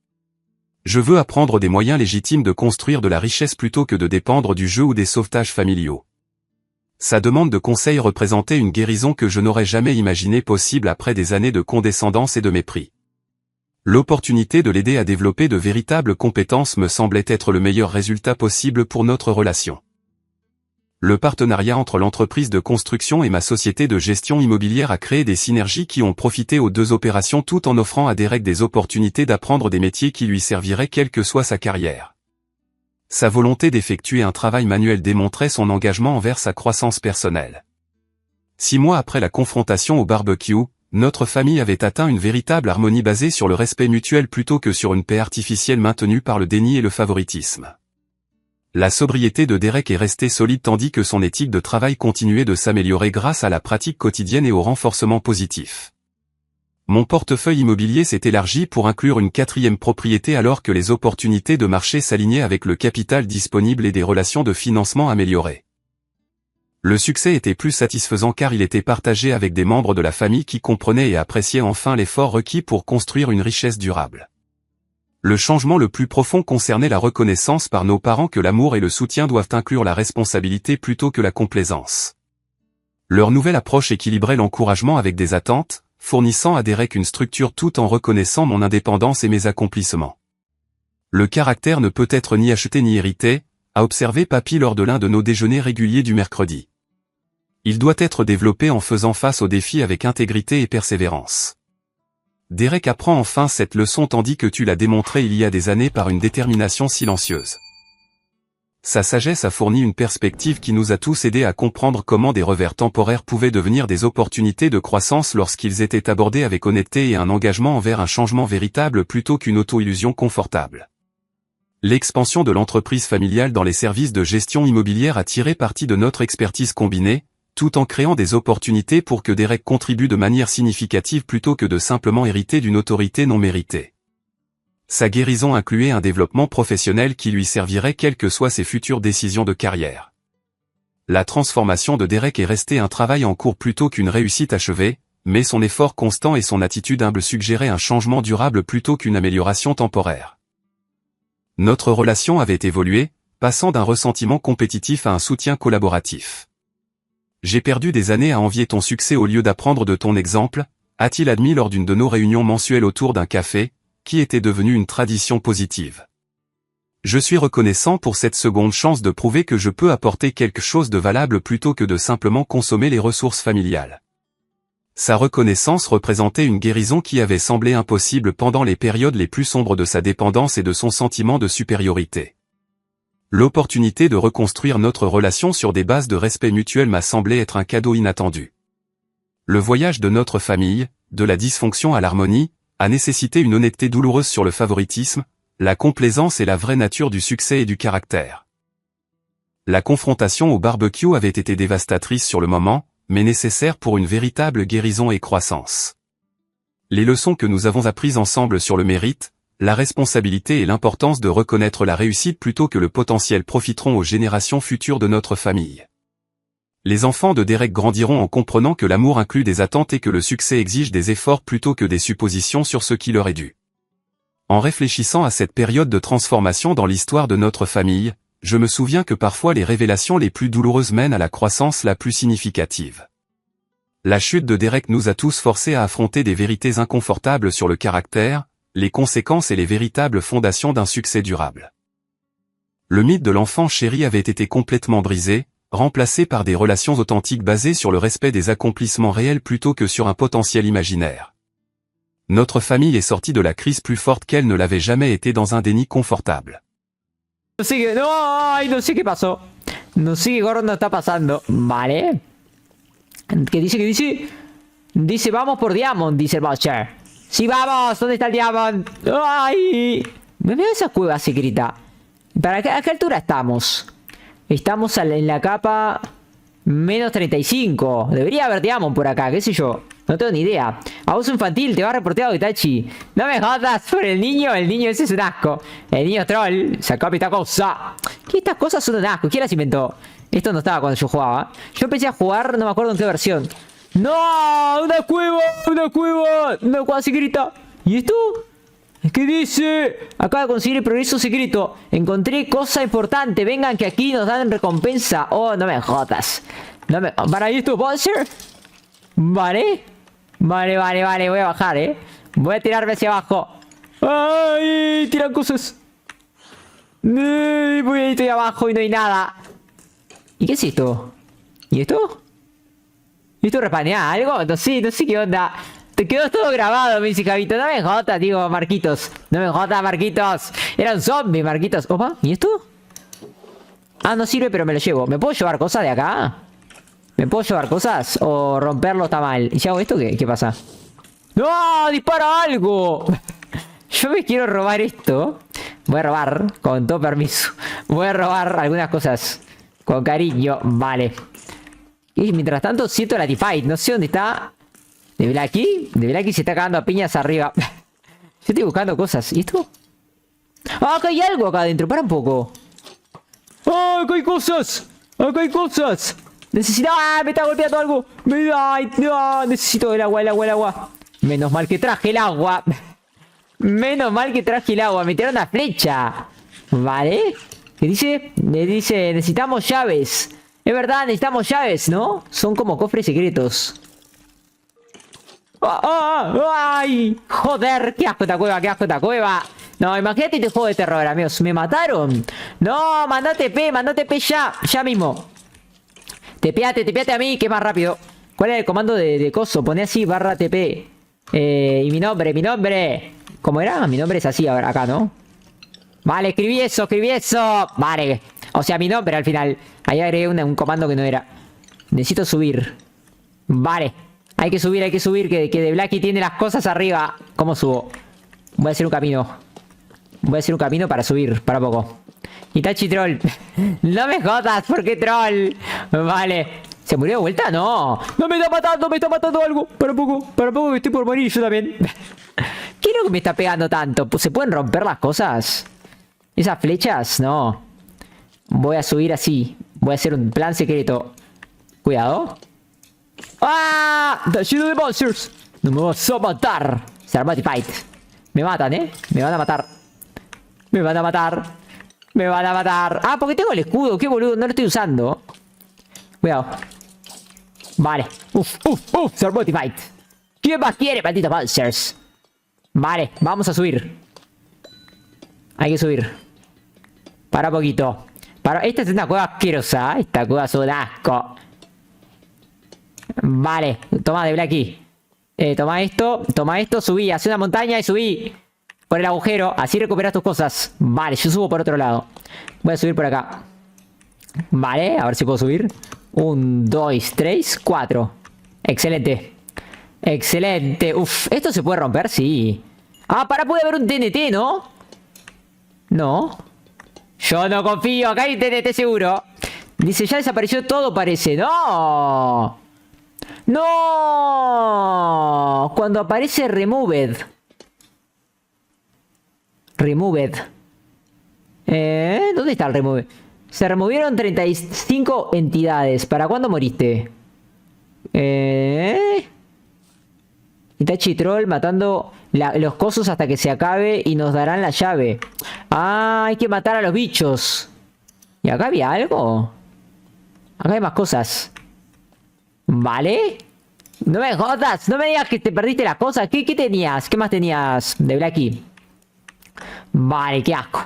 Je veux apprendre des moyens légitimes de construire de la richesse plutôt que de dépendre du jeu ou des sauvetages familiaux. Sa demande de conseil représentait une guérison que je n'aurais jamais imaginée possible après des années de condescendance et de mépris. L'opportunité de l'aider à développer de véritables compétences me semblait être le meilleur résultat possible pour notre relation. Le partenariat entre l'entreprise de construction et ma société de gestion immobilière a créé des synergies qui ont profité aux 2 opérations tout en offrant à Derek des opportunités d'apprendre des métiers qui lui serviraient quelle que soit sa carrière. Sa volonté d'effectuer un travail manuel démontrait son engagement envers sa croissance personnelle. 6 mois après la confrontation au barbecue, notre famille avait atteint une véritable harmonie basée sur le respect mutuel plutôt que sur une paix artificielle maintenue par le déni et le favoritisme. La sobriété de Derek est restée solide tandis que son éthique de travail continuait de s'améliorer grâce à la pratique quotidienne et au renforcement positif. Mon portefeuille immobilier s'est élargi pour inclure une 4e propriété alors que les opportunités de marché s'alignaient avec le capital disponible et des relations de financement améliorées. Le succès était plus satisfaisant car il était partagé avec des membres de la famille qui comprenaient et appréciaient enfin l'effort requis pour construire une richesse durable. Le changement le plus profond concernait la reconnaissance par nos parents que l'amour et le soutien doivent inclure la responsabilité plutôt que la complaisance. Leur nouvelle approche équilibrait l'encouragement avec des attentes, fournissant à Derek une structure tout en reconnaissant mon indépendance et mes accomplissements. Le caractère ne peut être ni acheté ni hérité, a observé Papy lors de l'un de nos déjeuners réguliers du mercredi. Il doit être développé en faisant face aux défis avec intégrité et persévérance. Derek apprend enfin cette leçon tandis que tu l'as démontré il y a des années par une détermination silencieuse. Sa sagesse a fourni une perspective qui nous a tous aidés à comprendre comment des revers temporaires pouvaient devenir des opportunités de croissance lorsqu'ils étaient abordés avec honnêteté et un engagement envers un changement véritable plutôt qu'une auto-illusion confortable. L'expansion de l'entreprise familiale dans les services de gestion immobilière a tiré parti de notre expertise combinée, tout en créant des opportunités pour que Derek contribue de manière significative plutôt que de simplement hériter d'une autorité non méritée. Sa guérison incluait un développement professionnel qui lui servirait quelles que soient ses futures décisions de carrière. La transformation de Derek est restée un travail en cours plutôt qu'une réussite achevée, mais son effort constant et son attitude humble suggéraient un changement durable plutôt qu'une amélioration temporaire. Notre relation avait évolué, passant d'un ressentiment compétitif à un soutien collaboratif. J'ai perdu des années à envier ton succès au lieu d'apprendre de ton exemple, a-t-il admis lors d'une de nos réunions mensuelles autour d'un café, qui était devenue une tradition positive. Je suis reconnaissant pour cette seconde chance de prouver que je peux apporter quelque chose de valable plutôt que de simplement consommer les ressources familiales. Sa reconnaissance représentait une guérison qui avait semblé impossible pendant les périodes les plus sombres de sa dépendance et de son sentiment de supériorité. L'opportunité de reconstruire notre relation sur des bases de respect mutuel m'a semblé être un cadeau inattendu. Le voyage de notre famille, de la dysfonction à l'harmonie, a nécessité une honnêteté douloureuse sur le favoritisme, la complaisance et la vraie nature du succès et du caractère. La confrontation au barbecue avait été dévastatrice sur le moment, mais nécessaire pour une véritable guérison et croissance. Les leçons que nous avons apprises ensemble sur le mérite, la responsabilité et l'importance de reconnaître la réussite plutôt que le potentiel profiteront aux générations futures de notre famille. Les enfants de Derek grandiront en comprenant que l'amour inclut des attentes et que le succès exige des efforts plutôt que des suppositions sur ce qui leur est dû. En réfléchissant à cette période de transformation dans l'histoire de notre famille, je me souviens que parfois les révélations les plus douloureuses mènent à la croissance la plus significative. La chute de Derek nous a tous forcés à affronter des vérités inconfortables sur le caractère, les conséquences et les véritables fondations d'un succès durable. Le mythe de l'enfant chéri avait été complètement brisé, remplacé par des relations authentiques basées sur le respect des accomplissements réels plutôt que sur un potentiel imaginaire. Notre famille est sortie de la crise plus forte qu'elle ne l'avait jamais été dans un déni confortable. No sé qué pasó. No sé qué gordo está pasando. Vale. ¿Qué dice? ¿Qué dice? Dice, vamos por Diamond, dice el Butcher. Sí, vamos. ¿Dónde está el Diamond? ¡Ay! Me veo esa cueva secreta. ¿A qué altura estamos? Estamos en la capa menos 35. Debería haber Diamond por acá, qué sé yo. No tengo ni idea. Abuso infantil, te va reporteado Itachi. No me jodas sobre el niño ese es un asco. El niño troll sacó esta cosa. ¿Qué estas cosas son un asco? ¿Quién las inventó? Esto no estaba cuando yo jugaba. Yo empecé a jugar, no me acuerdo en qué versión. ¡No! ¡Una cueva! ¡Una cueva! ¡Una cueva secreta! ¿Y esto? ¿Qué dice? Acabo de conseguir el progreso secreto. Encontré cosa importante. Vengan que aquí nos dan recompensa. Oh, no me jodas. No me... ¿Para esto, Buzzer? Vale. Vale. Voy a bajar, Voy a tirarme hacia abajo. ¡Ay! Tiran cosas. Voy a ir abajo y no hay nada. ¿Y qué es esto? ¿Y esto? ¿Y esto repanea algo? No sé qué onda. Te quedó todo grabado, me dice Javito. No me jodas, digo, Marquitos. No me jodas, Marquitos. Era un zombie, Marquitos. Opa, ¿y esto? Ah, no sirve, pero me lo llevo. ¿Me puedo llevar cosas de acá? ¿Me puedo llevar cosas? ¿O romperlo está mal? ¿Y si hago esto, qué pasa? ¡No! ¡Dispara algo! Yo me quiero robar esto. Voy a robar, con todo permiso. Voy a robar algunas cosas. Con cariño, vale. Y mientras tanto siento la T-Fight. No sé dónde está. ¿De Blacky? De Blacky se está cagando a piñas arriba. Yo estoy buscando cosas. ¿Y esto? ¡Ah, acá hay algo acá adentro! ¡Para un poco! ¡Ah, acá hay cosas! ¡Acá hay cosas! Necesito... ¡Ah, me está golpeando algo! ¡Ay, no! Necesito el agua. Menos mal que traje el agua. Menos mal que traje el agua. Me tiraron una flecha. ¿Vale? ¿Qué dice? Me dice, necesitamos llaves. Es verdad, necesitamos llaves, ¿no? Son como cofres secretos. ¡Ay! Joder, qué asco esta cueva, qué asco esta cueva. No, imagínate este juego de terror, amigos. Me mataron. No, mandate P ya. Ya mismo. Tepeate a mí, que es más rápido. ¿Cuál es el comando de coso? Poné así, barra TP. Y mi nombre. ¿Cómo era? Mi nombre es así ahora, acá, ¿no? Vale, escribí eso. Vale. O sea, mi nombre al final. Ahí agregué un comando que no era. Necesito subir. Vale. Hay que subir, que de Blacky tiene las cosas arriba. ¿Cómo subo? Voy a hacer un camino para subir, para poco. Itachi troll. No me jodas, ¿por qué troll? Vale. ¿Se murió de vuelta? No. No me está matando algo. Para poco que estoy por morir yo también. ¿Qué es lo que me está pegando tanto? ¿Se pueden romper las cosas? ¿Esas flechas? No. Voy a subir así. Voy a hacer un plan secreto. Cuidado. ¡Ah! Está lleno de monsters. No me vas a matar. Sarmati fight. Me matan, ¿eh? Me van a matar. Ah, porque tengo el escudo. Qué boludo. No lo estoy usando. Cuidado. Vale. Sarmati fight. ¿Quién más quiere, malditos monsters? Vale, vamos a subir. Hay que subir. Para poquito. Esta es una cueva asquerosa. Esta cueva es un asco. Vale, toma de Blacky. Toma esto, subí. Hace una montaña y subí. Por el agujero, así recuperas tus cosas. Vale, yo subo por otro lado. Voy a subir por acá. Vale, a ver si puedo subir. 1, 2, 3, 4. Excelente. Uf, ¿esto se puede romper? Sí. Ah, puede haber un TNT, ¿no? No. Yo no confío, acá hay un TNT seguro. Dice, ya desapareció todo, parece. ¡No! ¡No! Cuando aparece Removed. ¿Dónde está el Removed? Se removieron 35 entidades. ¿Para cuándo moriste? Itachi Troll matando los cosos hasta que se acabe y nos darán la llave. Ah, hay que matar a los bichos. ¿Y acá había algo? Acá hay más cosas. Vale. No me jodas. No me digas que te perdiste las cosas. ¿Qué tenías? ¿Qué más tenías de Blacky? Vale, qué asco.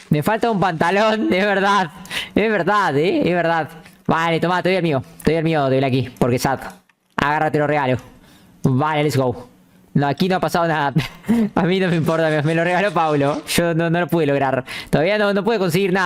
Me falta un pantalón, de verdad. Es verdad, es verdad. Vale, toma, te doy el mío. Te doy el mío de Blacky, porque sad. Agárrate, lo regalo. Vale, let's go. No, aquí no ha pasado nada. A mí no me importa, me lo regaló Paulo. Yo no lo pude lograr. Todavía no pude conseguir nada.